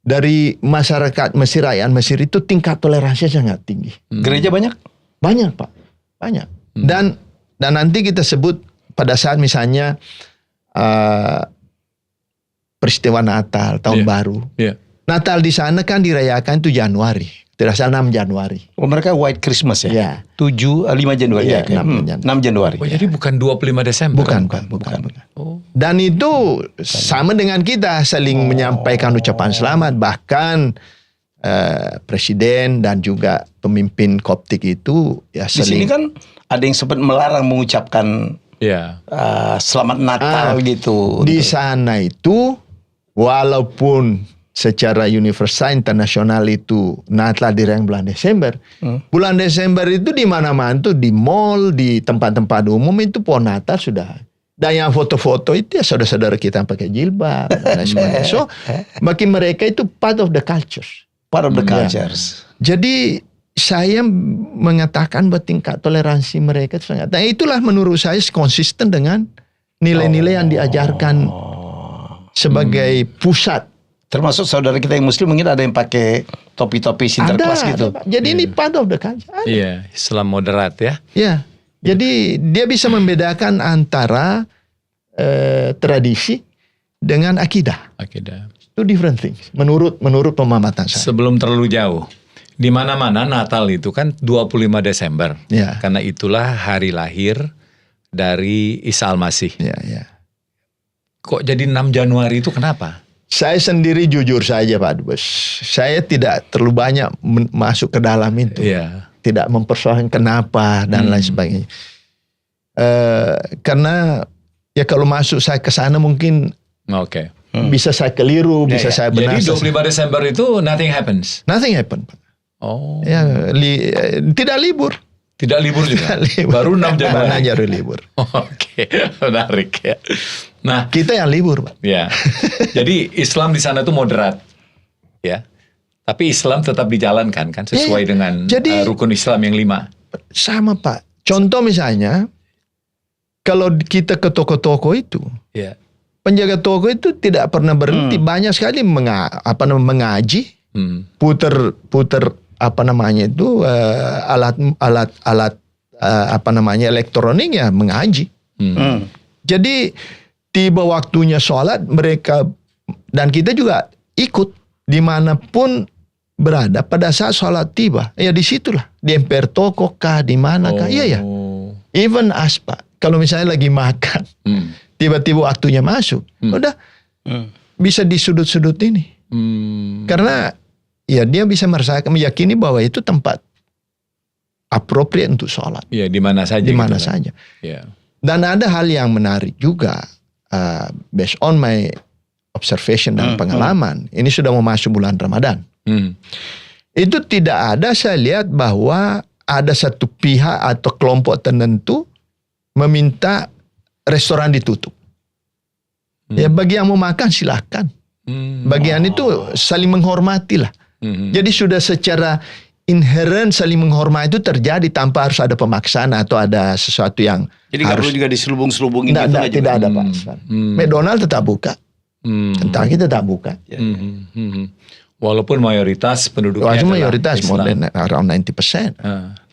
dari masyarakat Mesir, rakyat Mesir itu tingkat toleransi sangat tinggi. Gereja banyak? Banyak, Pak, banyak. Dan nanti kita sebut pada saat misalnya peristiwa Natal, tahun baru. Natal di sana kan dirayakan itu Januari. Tidak salah 6 Januari. Oh, mereka White Christmas ya? 5 Januari. Ya, 6 Januari. Oh, jadi bukan 25 Desember? Bukan. Oh. Dan itu sama dengan kita saling menyampaikan ucapan selamat. Bahkan presiden dan juga pemimpin Koptik itu ya di sini kan ada yang sempat melarang mengucapkan selamat Natal gitu. Di sana itu walaupun secara universal internasional itu Natal dirayakan bulan Desember. Bulan Desember itu di mana-mana tuh, di mall, di tempat-tempat umum itu pohon Natal sudah. Dan yang foto-foto itu ya saudara-saudara kita yang pakai jilbab dan lain sebagainya. So bagi mereka itu part of the culture. Part of the cultures. Jadi saya mengatakan bahwa tingkat toleransi mereka itu sangat. Dan itulah menurut saya konsisten dengan nilai-nilai yang diajarkan sebagai pusat. Termasuk saudara kita yang Muslim mungkin ada yang pakai topi-topi sinterklas gitu. Jadi ini part of the culture. Iya, Islam moderat ya. Ya, jadi dia bisa membedakan antara tradisi dengan akidah. Itu different things. Menurut pemahaman saya. Sebelum terlalu jauh, di mana-mana Natal itu kan 25 Desember. Ya. Karena itulah hari lahir dari Isa Al-Masih. Ya. Kok jadi 6 Januari itu kenapa? Saya sendiri jujur saja Pak Dubes, saya tidak terlalu banyak masuk ke dalam itu. Tidak mempersoalkan kenapa dan lain sebagainya. Karena ya kalau masuk saya ke sana mungkin bisa saya keliru, bisa saya benar. Jadi 25 Desember itu nothing happens? Nothing happen, Pak. Oh. Ya, tidak libur. Tidak libur juga? Baru 6 Januari libur. Oke, menarik ya. Nah, kita yang libur, Pak. Ya. Jadi Islam di sana itu moderat. Ya. Tapi Islam tetap dijalankan kan sesuai dengan rukun Islam yang 5. Sama, Pak. Contoh misalnya kalau kita ke toko-toko itu, penjaga toko itu tidak pernah berhenti, banyak sekali mengaji, puter alat elektronik ya mengaji. Jadi tiba waktunya sholat mereka dan kita juga ikut dimanapun berada pada saat sholat tiba. Ya disitulah di emper toko kah di mana kah. Iya ya. Even Pak, kalau misalnya lagi makan, tiba-tiba waktunya masuk, udah bisa di sudut-sudut ini. Karena ya dia bisa merasakan, meyakini bahwa itu tempat appropriate untuk sholat. Iya, di mana saja. Di mana saja. Ya. Dan ada hal yang menarik juga, based on my observation dan pengalaman. Ini sudah mau masuk bulan Ramadan. Itu tidak ada, saya lihat bahwa ada satu pihak atau kelompok tertentu meminta restoran ditutup. Ya bagi yang mau makan silahkan. Bagian itu saling menghormati lah. Jadi sudah secara inherent saling menghormati itu terjadi tanpa harus ada pemaksaan atau ada sesuatu yang jadi nggak perlu juga diselubung-selubungin gitu aja. Tidak ada Pak. McDonald tetap buka. Kentucky tetap buka. Walaupun mayoritas penduduknya mayoritas Islam. more than around 90%.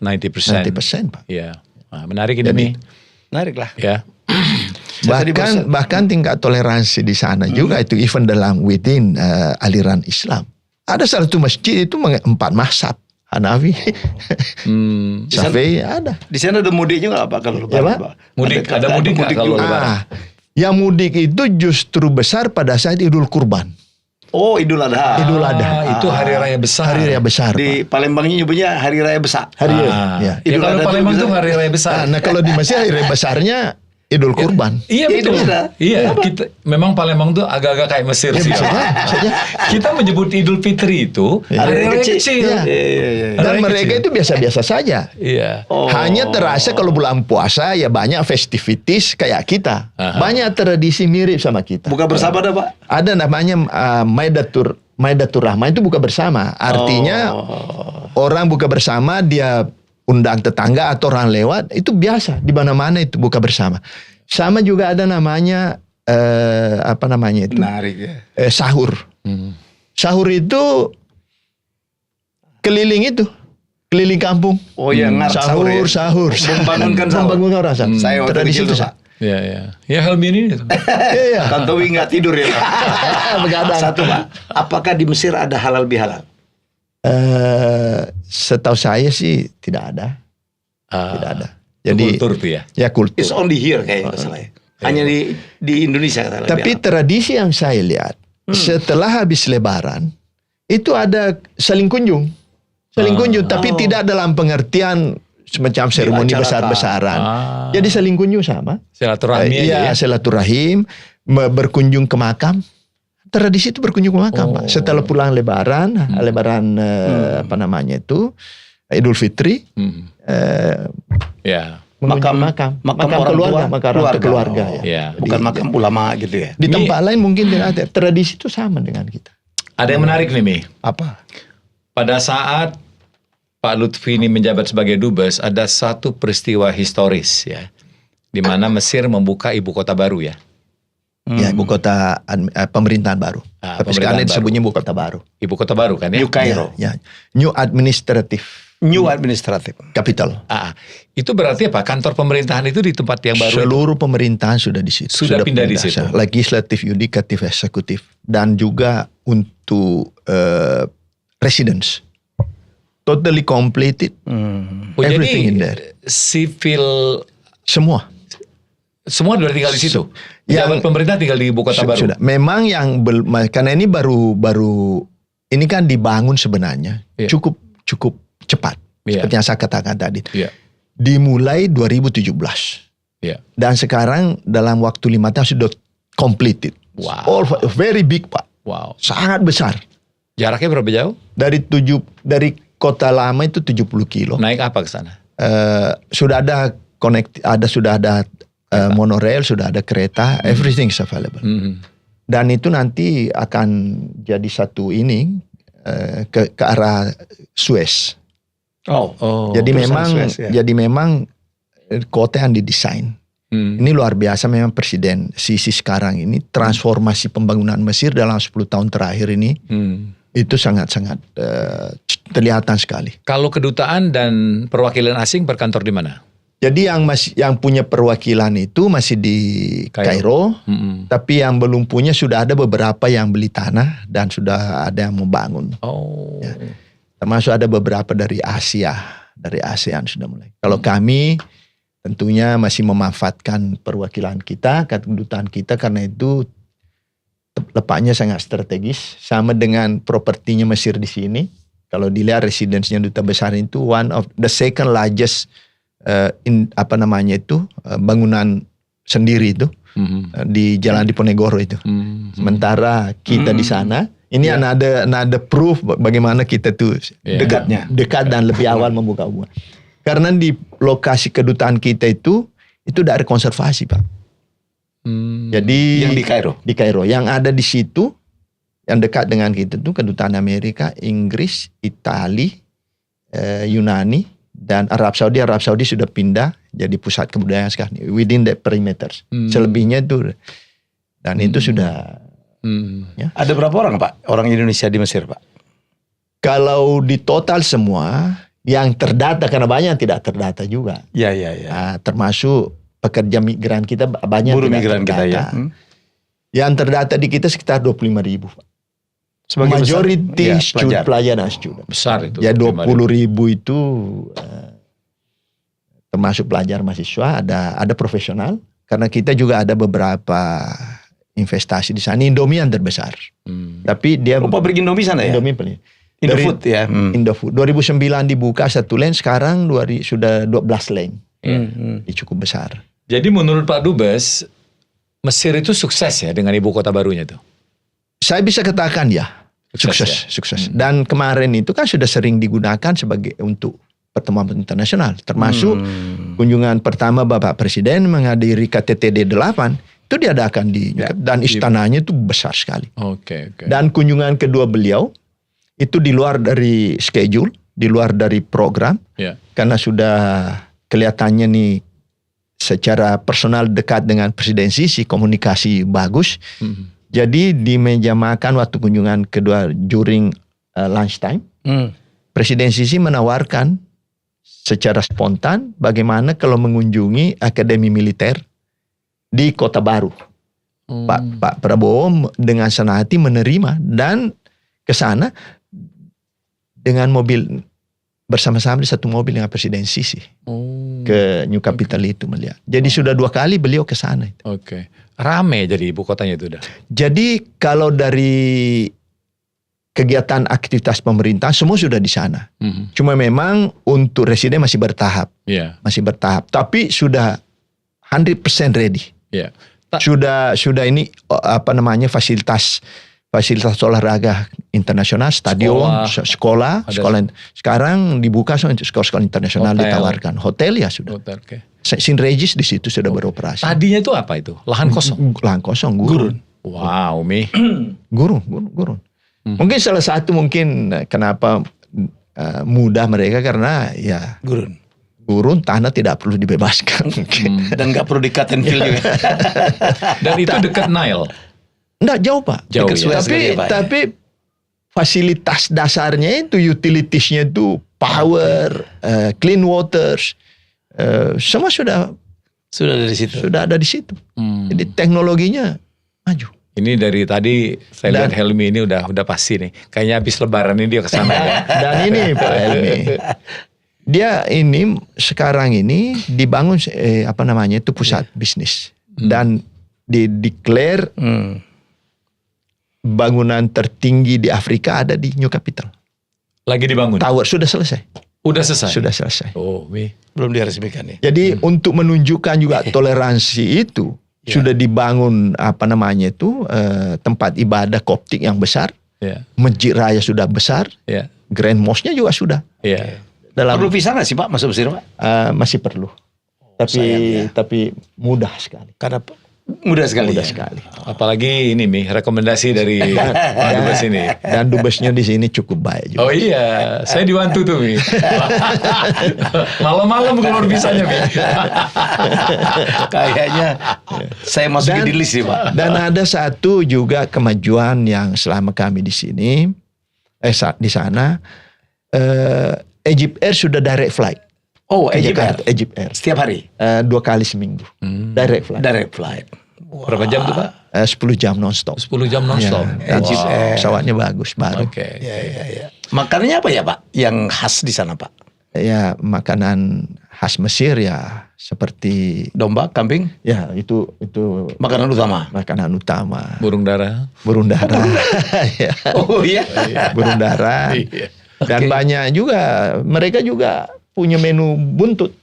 90%. Pak. Iya. Nah, menarik ini. Menarik lah. Ya. Bahkan tingkat toleransi di sana juga itu even dalam within aliran Islam. Ada salah satu masjid itu 4 mazhab. Hanafi, Syafi'i ada. Di sana ada mudik juga Pak kalau lebaran, Pak? Ada mudik kalau lebaran. Yang mudik itu justru besar pada saat Idul Kurban. Oh, Idul Adha. Idul Adha. Itu hari raya besar. Hari raya besar. Di Palembangnya nyebutnya Hari Raya Besar. Hari raya. Ya. Ya, Idul kalau Adha Palembang juga itu bisa. hari raya besar. Nah, kalau di Mesir hari raya besarnya Idul Kurban. Iya betul. beda. Iya, kita memang Palembang tuh agak-agak kayak Mesir sih. Maksudnya, Kita menyebut Idul Fitri itu hari raya kecil. Iya. Iya. dan Hari mereka kecil. itu biasa-biasa saja. Iya. Oh. Hanya terasa kalau bulan puasa ya banyak festivities kayak kita. Aha. Banyak tradisi mirip sama kita. Buka bersama dah, Pak. Ada namanya Maidatur Rahmah, itu buka bersama. Artinya orang buka bersama, dia undang tetangga atau orang lewat, itu biasa di mana-mana itu buka bersama. Sama juga ada namanya apa namanya itu? Menarik ya. Sahur. Sahur itu keliling kampung. Oh ya, Sahur. Membangunkan sahur. Membangunkan orang sahur. Saya waktu Tradisi kecil itu tuh, Pak. Iya, iya. Ya Helmi ini. Iya. Tantowi nggak tidur ya, Pak. Begadang. Satu, Pak. Apakah di Mesir ada halal bihalal? Setahu saya sih tidak ada. Tidak ada. Jadi Kultur tuh ya. ya kultur. It's only here kayaknya salah ya. Hanya di Indonesia halal Tapi bihalal. tradisi yang saya lihat setelah habis Lebaran itu ada saling kunjung. Saling kunjung, tapi tidak dalam pengertian semacam seremoni Diacarakan. besar-besaran. Jadi saling kunjung sama. Silaturahmi aja Iya, ya. silaturahim, berkunjung ke makam. Tradisi itu berkunjung ke makam, Pak. Setelah pulang Lebaran, apa namanya itu, Idul Fitri, Ya. mengunjung Makam makam orang keluarga, tua, makam keluarga. keluarga Oh, ya. Bukan makam ulama gitu ya. Di tempat lain mungkin tidak ada. Tradisi itu sama dengan kita. Ada yang menarik nih, Mi. Apa? Pada saat Pak Lutfi ini menjabat sebagai dubes, ada satu peristiwa historis ya, di mana Mesir membuka ibu kota baru ya. Ya, ibu kota pemerintahan baru. Ah, Tapi sekarang pemerintahan disebutnya ibu kota baru. Ibu kota baru kan ya. New Cairo. Ya, New Administrative New Administrative. Capital. Itu berarti apa? Kantor pemerintahan itu di tempat yang baru. Seluruh pemerintahan sudah di situ. Sudah pindah di situ. Legislatif, yudikatif, eksekutif, dan juga untuk residence. Totally completed. Oh, everything in jadi there. sivil Semua. semua sudah tinggal di situ. Yang- Pejabat pemerintah tinggal di ibu kota baru. Sudah. Memang yang karena ini baru ini kan dibangun sebenarnya Iya. cukup cepat. Iya. Seperti yang saya katakan tadi. Iya. Dimulai 2017. Iya. Dan sekarang dalam waktu 5 tahun sudah completed. Wow. All very big, Pak. Wow. Sangat besar. Jaraknya berapa jauh? Dari kota lama itu 70 kilo. Naik apa ke sana? Sudah ada sudah ada monorail, sudah ada kereta, everything is available. Dan itu nanti akan jadi satu ke arah Suez. Oh. Jadi terusan memang Suez, ya. jadi memang kota yang didesain. Ini luar biasa memang Presiden Sisi sekarang ini transformasi pembangunan Mesir dalam 10 tahun terakhir ini itu sangat-sangat terlihatan sekali. Kalau kedutaan dan perwakilan asing berkantor di mana? Jadi yang punya perwakilan itu masih di Kairo, tapi yang belum punya sudah ada beberapa yang beli tanah dan sudah ada yang membangun. Oh. Ya. Termasuk ada beberapa dari Asia, dari ASEAN sudah mulai. Kalau kami tentunya masih memanfaatkan perwakilan kita, kedutaan kita, karena itu letaknya sangat strategis, sama dengan propertinya Mesir di sini. Kalau dilihat residence-nya duta besar itu one of the second largest bangunan sendiri itu di Jalan Diponegoro itu. Sementara kita di sana, ini ada proof bagaimana kita tuh dekat dan lebih awal membuka hubungan. Karena di lokasi kedutaan kita itu dari konservasi, Pak. Jadi Yang di Kairo. Di Kairo. Yang ada di situ yang dekat dengan kita itu kedutaan Amerika, Inggris, Itali, Yunani, dan Arab Saudi. Arab Saudi sudah pindah jadi pusat kebudayaan sekarang within the perimeters. Selebihnya itu dan itu sudah. Ya. Ada berapa orang, Pak? Orang Indonesia di Mesir, Pak? Kalau di total semua yang terdata, karena banyak yang tidak terdata juga. Ya. Termasuk pekerja migran kita banyak Buruh tidak migran kita ya. Yang terdata di kita sekitar 25.000. Sebagai Majority pelajar. pelajar dan student. Besar itu. Ya 20.000 itu termasuk pelajar mahasiswa, ada profesional, karena kita juga ada beberapa investasi di sana. Indomie yang terbesar. Tapi dia pabrik Indomie sana ya? Indomie paling. Indofood ya. Indofood. 2009 dibuka 1 lane, sekarang sudah 12 lane. Ini cukup besar. Jadi menurut Pak Dubes, Mesir itu sukses ya dengan ibu kota barunya tuh? Saya bisa katakan ya, sukses. Dan kemarin itu kan sudah sering digunakan sebagai untuk pertemuan internasional, termasuk kunjungan pertama Bapak Presiden menghadiri KTT D8 itu diadakan di dan istananya itu besar sekali. Oke. Dan kunjungan kedua beliau itu di luar dari schedule, di luar dari program, karena sudah kelihatannya nih secara personal dekat dengan Presiden Sisi, komunikasi bagus. Jadi di meja makan waktu kunjungan kedua during lunchtime, Presiden Sisi menawarkan secara spontan bagaimana kalau mengunjungi Akademi Militer di Kota Baru. Pak Prabowo dengan senang hati menerima dan ke sana dengan mobil bersama-sama di satu mobil dengan Presiden Sisi ke New Capital itu melihat. Jadi sudah 2 kali beliau ke sana. Oke. Rame jadi ibu kotanya itu udah. Jadi kalau dari kegiatan aktivitas pemerintah semua sudah di sana. Cuma memang untuk residen masih bertahap. Masih bertahap. Tapi sudah 100% ready. Sudah ini fasilitas olahraga internasional, stadion, sekolah. Sekarang dibuka untuk sekolah-sekolah internasional, ditawarkan. Hotel ya sudah. St. Regis di situ sudah beroperasi. Tadinya itu apa itu? Lahan kosong? Lahan kosong, gurun. Wow, Mi. Gurun. Mungkin salah satu kenapa mudah mereka karena ya gurun, tanah tidak perlu dibebaskan. Dan nggak perlu di cut and fill juga. Dan itu dekat Nile? Enggak, jauh Pak. Jauh ya. Tapi fasilitas dasarnya itu, utilitiesnya itu power, clean waters, semua sudah ada di situ. Jadi teknologinya maju. Ini dari tadi saya lihat Helmi ini udah pasti nih. Kayaknya habis lebaran ini dia kesana. Dan ini Pak Helmi, dia ini sekarang ini dibangun itu pusat bisnis dan dideklar bangunan tertinggi di Afrika ada di New Capital. Lagi dibangun? Tower sudah selesai. Sudah selesai. Belum diresmikan ya. Jadi untuk menunjukkan juga toleransi itu sudah dibangun tempat ibadah Koptik yang besar. Masjid Raya sudah besar. Grand Mosque-nya juga sudah. Perlu visa nggak sih Pak masuk Mesir Pak? Masih perlu. Tapi mudah sekali. Karena mudah sekali. Apalagi ini rekomendasi dari Pak Dubes ini. Dan Dubesnya di sini cukup baik juga. Oh iya, saya dibantu tuh Mi. Malam-malam keluar visanya Mi. Kayaknya saya masukin di list nih Pak. Dan ada satu juga kemajuan yang selama kami di sini, di sana, Egypt Air sudah direct flight. Egypt Air. Setiap hari? 2 kali seminggu. Direct flight. Berapa jam tuh Pak? 10 jam non-stop. 10 jam non-stop. Dan pesawatnya bagus, baru. Makanannya apa ya Pak? Yang khas di sana Pak? Ya, makanan khas Mesir ya seperti domba, kambing. Ya, itu makanan utama. Burung dara. Ya. Oh iya. Burung dara. Dan banyak juga, mereka juga punya menu buntut.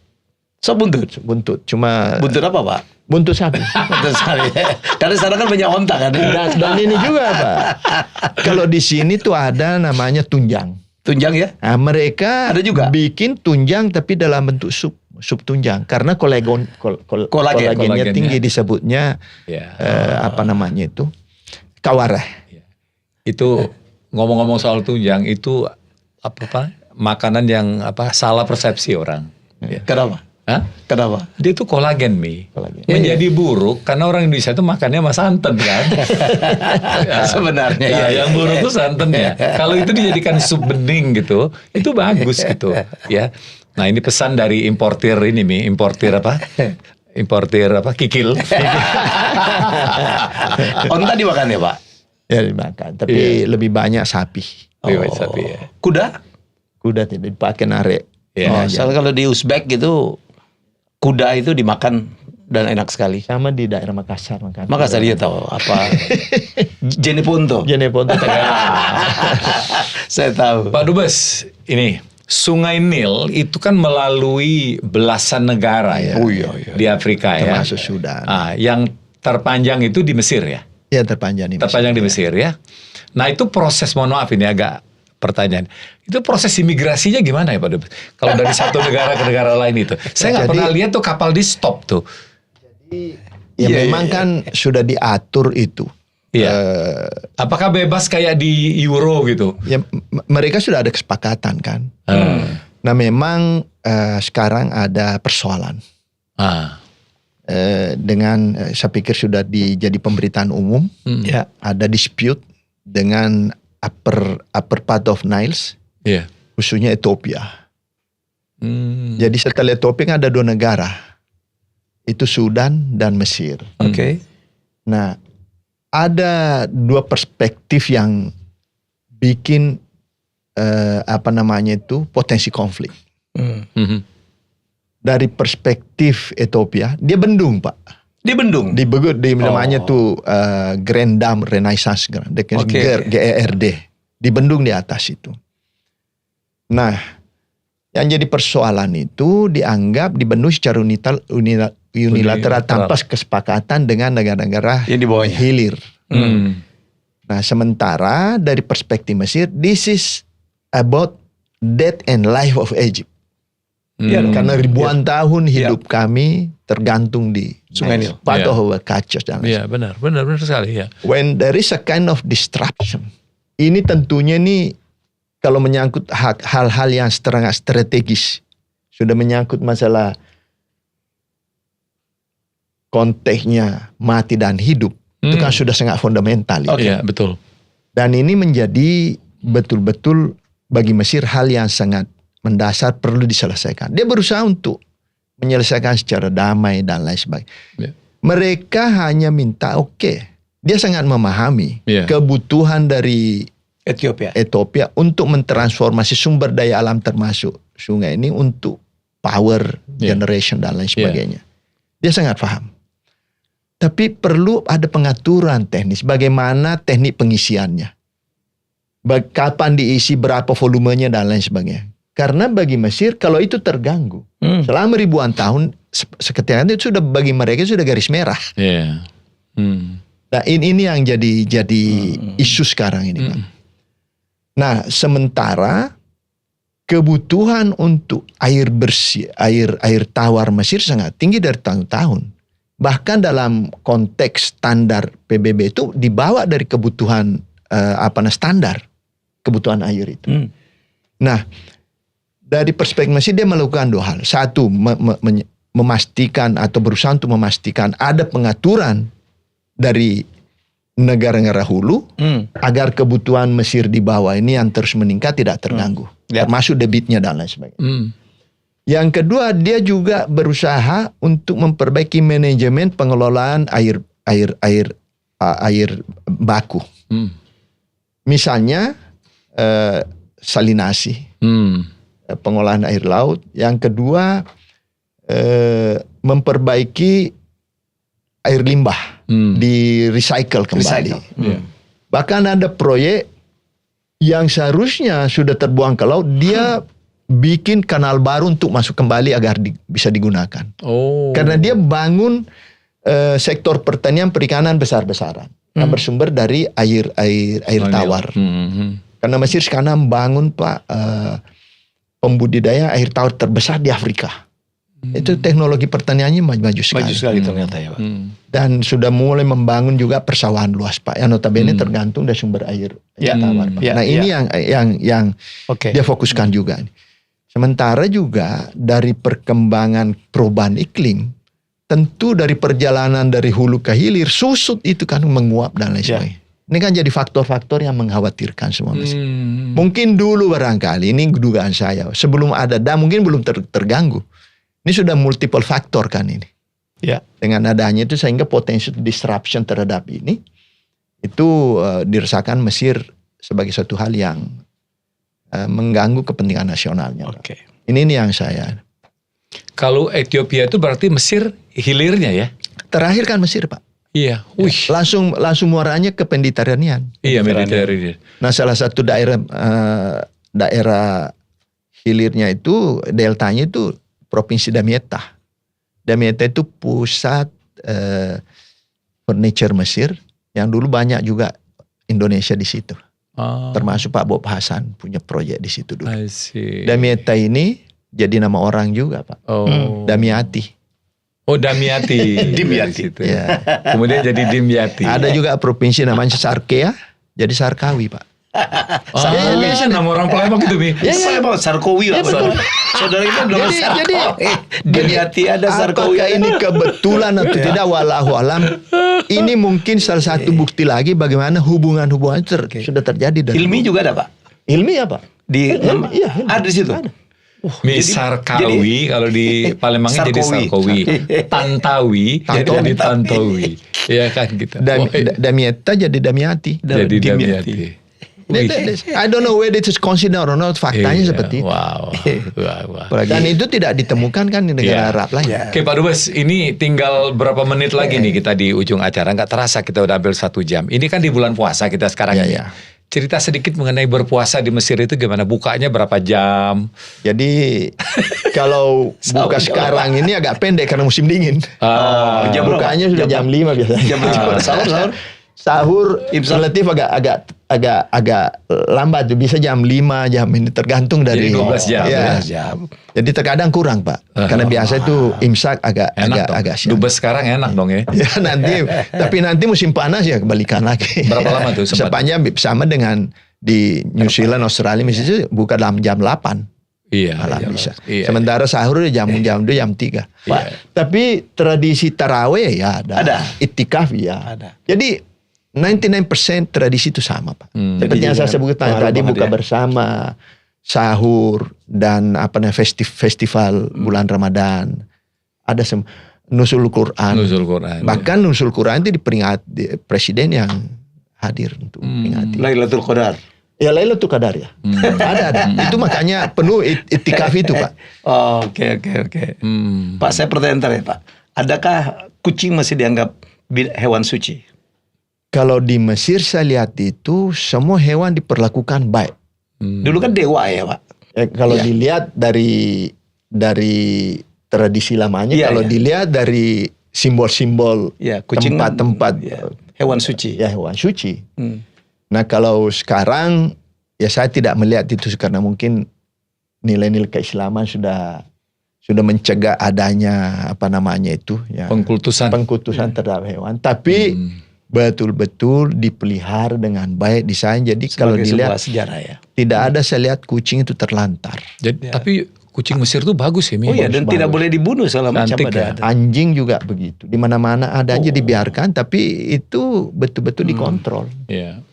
Buntut. Cuma buntut apa Pak? Buntut sapi. Karena sana kan banyak onta kan. Dan ini juga Pak. Kalau di sini tuh ada namanya tunjang. Tunjang ya? Nah, mereka ada juga bikin tunjang tapi dalam bentuk sup tunjang karena kolagennya tinggi, disebutnya kawareh. Itu ngomong-ngomong soal tunjang itu makanan yang salah persepsi orang. Kenapa? Kenapa? Dia tuh kolagen Mi. Menjadi buruk karena orang Indonesia itu makannya sama santan kan. Sebenarnya yang buruk itu santannya. Kalau itu dijadikan sup bening gitu, itu bagus gitu ya. Nah, ini pesan dari importir ini Mi, importir kikil. Onta dimakan ya Pak? Ya dimakan, tapi lebih banyak sapi. Lebih banyak sapi ya. Kuda tidak dipakai narik. Soalnya kalau di Uzbek gitu kuda itu dimakan dan enak sekali. Sama di daerah Makassar. Makassar dia tahu apa Jeneponto. Jeneponto Tengah. Saya tahu. Pak Dubes, ini Sungai Nil itu kan melalui belasan negara ya, di Afrika ya. Termasuk Sudan. Yang terpanjang itu di Mesir ya. Ya terpanjang di Mesir. Terpanjang di Mesir ya. Nah itu proses, mohon maaf ini agak pertanyaan. Itu proses imigrasinya gimana ya Pak Dubes? Kalau dari satu negara ke negara lain itu. Saya nggak pernah lihat tuh kapal di stop tuh. Ya memang kan sudah diatur itu. Iya. Apakah bebas kayak di Euro gitu? Ya mereka sudah ada kesepakatan kan. Nah memang sekarang ada persoalan. Dengan saya pikir sudah jadi pemberitaan umum. Ya ada dispute dengan upper part of Niles. Khususnya Ethiopia. Jadi setelah Ethiopia kan ada 2 negara. Itu Sudan dan Mesir. Oke. Nah ada 2 perspektif yang bikin potensi konflik. Dari perspektif Ethiopia, dia bendung Pak. Di bendung. Namanya tuh Grand Dam Renaissance GERD. Di bendung di atas itu. Nah, yang jadi persoalan itu dianggap di bendung secara unilateral tanpa kesepakatan dengan negara-negara yang di bawahnya. Hilir. Nah, sementara dari perspektif Mesir, this is about death and life of Egypt. Karena ribuan tahun hidup kami tergantung di Sungai Nil. Part of our culture dan benar sekali ya. When there is a kind of disruption, ini tentunya nih kalau menyangkut hal-hal yang strategis, sudah menyangkut masalah konteksnya mati dan hidup, itu kan sudah sangat fundamental. Iya, betul. Dan ini menjadi betul-betul bagi Mesir hal yang sangat mendasar perlu diselesaikan. Dia berusaha untuk menyelesaikan secara damai dan lain sebagainya. Mereka hanya minta dia sangat memahami kebutuhan dari Ethiopia untuk mentransformasi sumber daya alam termasuk sungai ini untuk power generation dan lain sebagainya. Dia sangat paham. Tapi perlu ada pengaturan teknis. Bagaimana teknik pengisiannya. Kapan diisi, berapa volumenya dan lain sebagainya. Karena bagi Mesir kalau itu terganggu. Selama ribuan tahun seketika itu sudah bagi mereka sudah garis merah. Nah ini yang jadi isu sekarang ini. Nah sementara kebutuhan untuk air bersih, air tawar Mesir sangat tinggi dari tahun-tahun. Bahkan dalam konteks standar PBB itu dibawa dari kebutuhan standar kebutuhan air itu. Nah dari perspektif Mesir dia melakukan 2 hal. Satu memastikan atau berusaha untuk memastikan ada pengaturan dari negara-negara hulu agar kebutuhan Mesir di bawah ini yang terus meningkat tidak terganggu, termasuk debitnya dan lain sebagainya. Yang kedua dia juga berusaha untuk memperbaiki manajemen pengelolaan air baku. Misalnya salinasi, pengolahan air laut. Yang kedua memperbaiki air limbah, di recycle kembali. Bahkan ada proyek yang seharusnya sudah terbuang ke laut, dia bikin kanal baru untuk masuk kembali agar bisa digunakan. Karena dia bangun sektor pertanian perikanan besar-besaran yang bersumber dari air tawar. Karena Mesir sekarang bangun pembudidaya air tawar terbesar di Afrika. Itu teknologi pertaniannya maju sekali. Maju sekali ternyata ya Pak. Dan sudah mulai membangun juga persawahan luas Pak. Yang notabene tergantung dari sumber air tawar Pak. Nah ini yang dia fokuskan juga. Sementara juga dari perkembangan perubahan iklim, tentu dari perjalanan dari hulu ke hilir, susut itu kan menguap dan lain sebagainya. Ini kan jadi faktor-faktor yang mengkhawatirkan semua Mesir. Mungkin dulu barangkali, ini dugaan saya, sebelum ada dam mungkin belum terganggu. Ini sudah multiple faktor kan ini. Dengan adanya itu sehingga potensi disruption terhadap ini, itu dirasakan Mesir sebagai suatu hal yang mengganggu kepentingan nasionalnya. Ini yang saya. Kalau Ethiopia itu berarti Mesir hilirnya ya? Terakhir kan Mesir, Pak. Iya. Wih. Langsung muaranya ke Mediterranean. Iya, Mediterranean. Nah, salah satu daerah hilirnya itu, deltanya itu Provinsi Damietta. Damietta itu pusat furniture Mesir yang dulu banyak juga Indonesia di situ. Termasuk Pak Bob Hasan punya proyek di situ dulu. I see. Damietta ini jadi nama orang juga, Pak. Damiati. Oh, Damiati. Dimyati. Ya. Kemudian jadi Dimyati. Ada juga provinsi namanya Sarkea, jadi Sarkawi, Pak. Nama orang Palembang itu, Mi. Saya bawa Sarkowi lah. Saudara itu nama Sarkowi. Dimyati ada Sarkowi. Apakah ini kebetulan atau tidak, wallahu alam. Ini mungkin salah satu bukti lagi bagaimana hubungan-hubungan sudah terjadi. Hilmi juga ada, Pak. Hilmi apa? Hilmi. Ada di situ. Ada. Mi Sarkawi, kalau di Palembangnya jadi Sarkowi. Tantawi, jadi Tantowi. Iya kan gitu. Damietta jadi Damiati. Jadi Damiati. I don't know whether it is considered or not. Faktanya seperti itu. Wow. Dan itu tidak ditemukan kan di negara Arab lain. Oke Pak Dubes, ini tinggal berapa menit lagi nih kita di ujung acara. Nggak terasa kita udah hampir 1 jam. Ini kan di bulan puasa kita sekarang ini. Cerita sedikit mengenai berpuasa di Mesir itu gimana? Bukanya berapa jam? Jadi kalau buka sekarang ini agak pendek karena musim dingin. Bukanya sudah jam 5 biasanya. Jam berapa? Sahur relatif agak lambat, bisa jam 5 jam ini tergantung dari 12 jam. Ya. 12 jam. Jadi terkadang kurang, Pak. Karena biasa itu imsak agak siang. Dubes sekarang enak dong ya. Ya tapi nanti musim panas ya kebalikan lagi. Berapa lama tuh sempat? Sepanjang sama dengan di New Zealand, Australia misalnya buka dalam jam 8. Iya, malam bisa. Sementara sahur jam 2 jam 3. Tapi tradisi taraweh ya ada. Itikaf ya ada. Jadi 99% tradisi itu sama, Pak. Seperti yang saya sebutkan tadi, buka bersama, sahur, dan festival bulan Ramadan. Ada nusul Quran. Bahkan nusul Quran itu diperingati presiden yang hadir untuk peringati. Lailatul Qadar. Ya Lailatul Qadar ya. Ada. Itu makanya penuh itikaf itu, Pak. Oke. Pak, saya pertanyaan terakhir, Pak. Adakah kucing masih dianggap hewan suci? Kalau di Mesir saya lihat itu semua hewan diperlakukan baik. Dulu kan dewa ya, Pak. Kalau dilihat dari tradisi lamanya, kalau dilihat dari simbol-simbol tempat-tempat hewan suci. Ya hewan suci. Nah kalau sekarang ya saya tidak melihat itu karena mungkin nilai-nilai keislaman sudah mencegah adanya pengkultusan terhadap hewan. Tapi betul-betul dipelihara dengan baik desain. Jadi kalau dilihat sejarah ya. Tidak ada saya lihat kucing itu terlantar. Jadi tapi kucing Mesir itu bagus ya, Mi? Oh iya, dan tidak boleh dibunuh selama macam ada. Anjing juga begitu. Di mana-mana ada aja dibiarkan, tapi itu betul-betul dikontrol. Iya.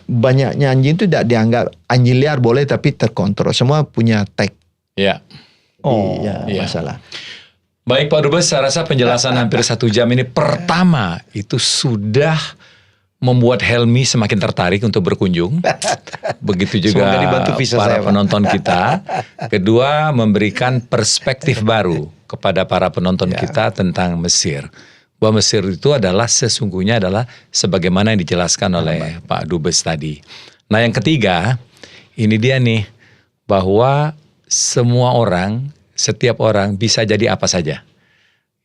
Banyaknya anjing itu tidak dianggap anjing liar boleh, tapi terkontrol. Semua punya tag. Iya. Masalah. Baik Pak Dubes, saya rasa penjelasan hampir 1 jam ini pertama itu sudah membuat Helmi semakin tertarik untuk berkunjung. Begitu juga para penonton kita. Kedua, memberikan perspektif baru kepada para penonton kita tentang Mesir. Bahwa Mesir itu adalah sesungguhnya adalah sebagaimana yang dijelaskan oleh Pak Dubes tadi. Nah yang ketiga, ini dia nih, bahwa semua orang, setiap orang bisa jadi apa saja.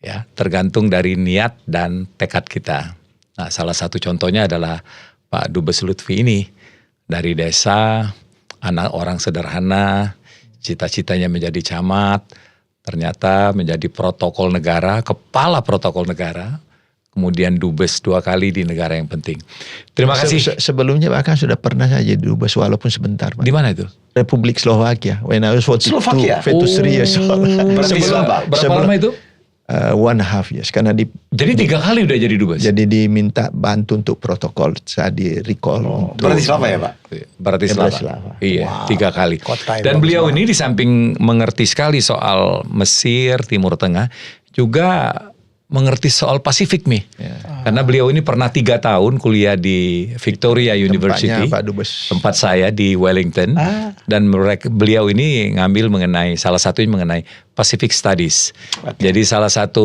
Ya, tergantung dari niat dan tekad kita. Nah, salah satu contohnya adalah Pak Dubes Lutfi ini. Dari desa, anak orang sederhana, cita-citanya menjadi camat, ternyata menjadi protokol negara, kepala protokol negara, kemudian dubes 2 kali di negara yang penting. Terima kasih. Sebelumnya bahkan sudah pernah saya jadi dubes walaupun sebentar. Di mana itu? Republik Slovakia. When I was 42 years old. Berapa lama itu? 1.5 years. Karena jadi 3 kali udah jadi dubes? Jadi diminta bantu untuk protokol. Saya di recall. Bratislava ya, Pak? Bratislava. Iya, 3 kali. Dan beliau ini di samping mengerti sekali soal Mesir, Timur Tengah, juga mengerti soal Pasifik nih. Karena beliau ini pernah 3 tahun kuliah di Victoria University, Tempatnya Pak Dubes. tempat saya di Wellington, dan beliau ini ngambil mengenai, salah satunya mengenai Pacific Studies. Jadi salah satu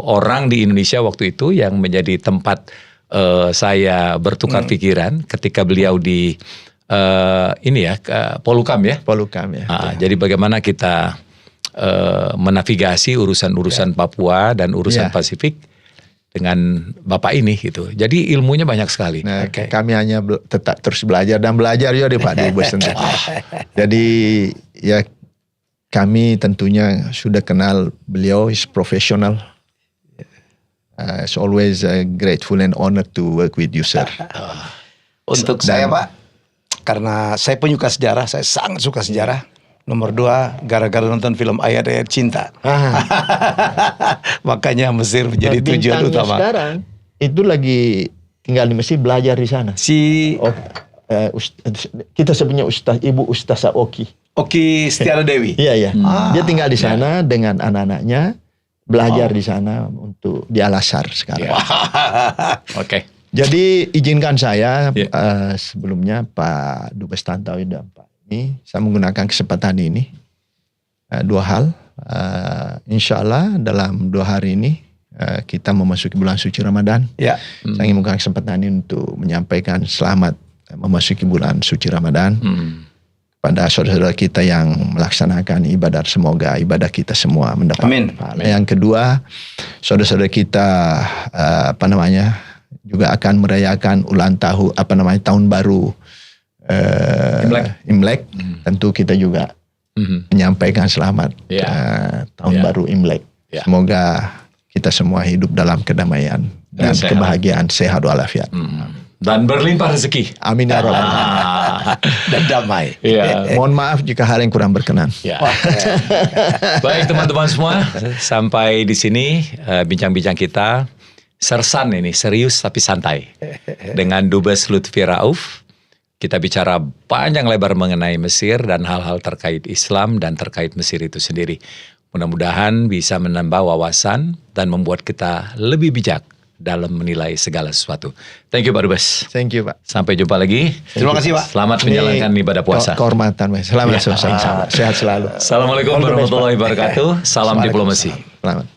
orang di Indonesia waktu itu yang menjadi tempat saya bertukar pikiran ketika beliau di Polhukam ya. Polhukam ya. Jadi bagaimana kita menavigasi urusan-urusan Papua dan urusan Pasifik dengan Bapak ini gitu. Jadi ilmunya banyak sekali. Nah, kami hanya tetap terus belajar dan belajar ya di Pak Dubes tentu. Jadi ya kami tentunya sudah kenal beliau, is professional. It's always grateful and honored to work with you, sir. Untuk saya Pak, karena saya penyuka sejarah, saya sangat suka sejarah. Nomor 2, gara-gara nonton film Ayat-Ayat Cinta. Makanya Mesir menjadi tujuan utama. Sekarang itu lagi tinggal di Mesir, belajar di sana. Kita sebenarnya Ibu Ustazah Oki Setiara Dewi. Iya. Dia tinggal di sana dengan anak-anaknya, belajar di sana untuk di Al-Azhar sekarang. Oke. Jadi izinkan saya sebelumnya Pak Dubes Tantowi dan Pak ini, saya menggunakan kesempatan ini 2 hal. Insya Allah dalam 2 hari ini kita memasuki bulan suci Ramadan. Saya ingin menggunakan kesempatan ini untuk menyampaikan selamat memasuki bulan suci Ramadan pada saudara-saudara kita yang melaksanakan ibadah. Semoga ibadah kita semua mendapat pahala. Yang kedua, saudara-saudara kita juga akan merayakan ulang tahun tahun baru Imlek. Tentu kita juga menyampaikan selamat tahun baru Imlek. Semoga kita semua hidup dalam kedamaian dan kebahagiaan, sehat walafiat. Dan berlimpah rezeki. Amin ya Rabbal. Dan damai. Mohon maaf jika hal yang kurang berkenan. Baik teman-teman semua, sampai di sini bincang-bincang kita. Sersan ini, serius tapi santai. Dengan Dubes Lutfi Rauf, kita bicara panjang lebar mengenai Mesir dan hal-hal terkait Islam dan terkait Mesir itu sendiri. Mudah-mudahan bisa menambah wawasan dan membuat kita lebih bijak dalam menilai segala sesuatu. Thank you Pak Dubes. Thank you Pak. Sampai jumpa lagi. Terima kasih Pak. Selamat menjalankan ibadah puasa. Kehormatan Pak. Selamat sama-sama. Sehat selalu. Assalamualaikum warahmatullahi wabarakatuh. Salam diplomasi. Selamat.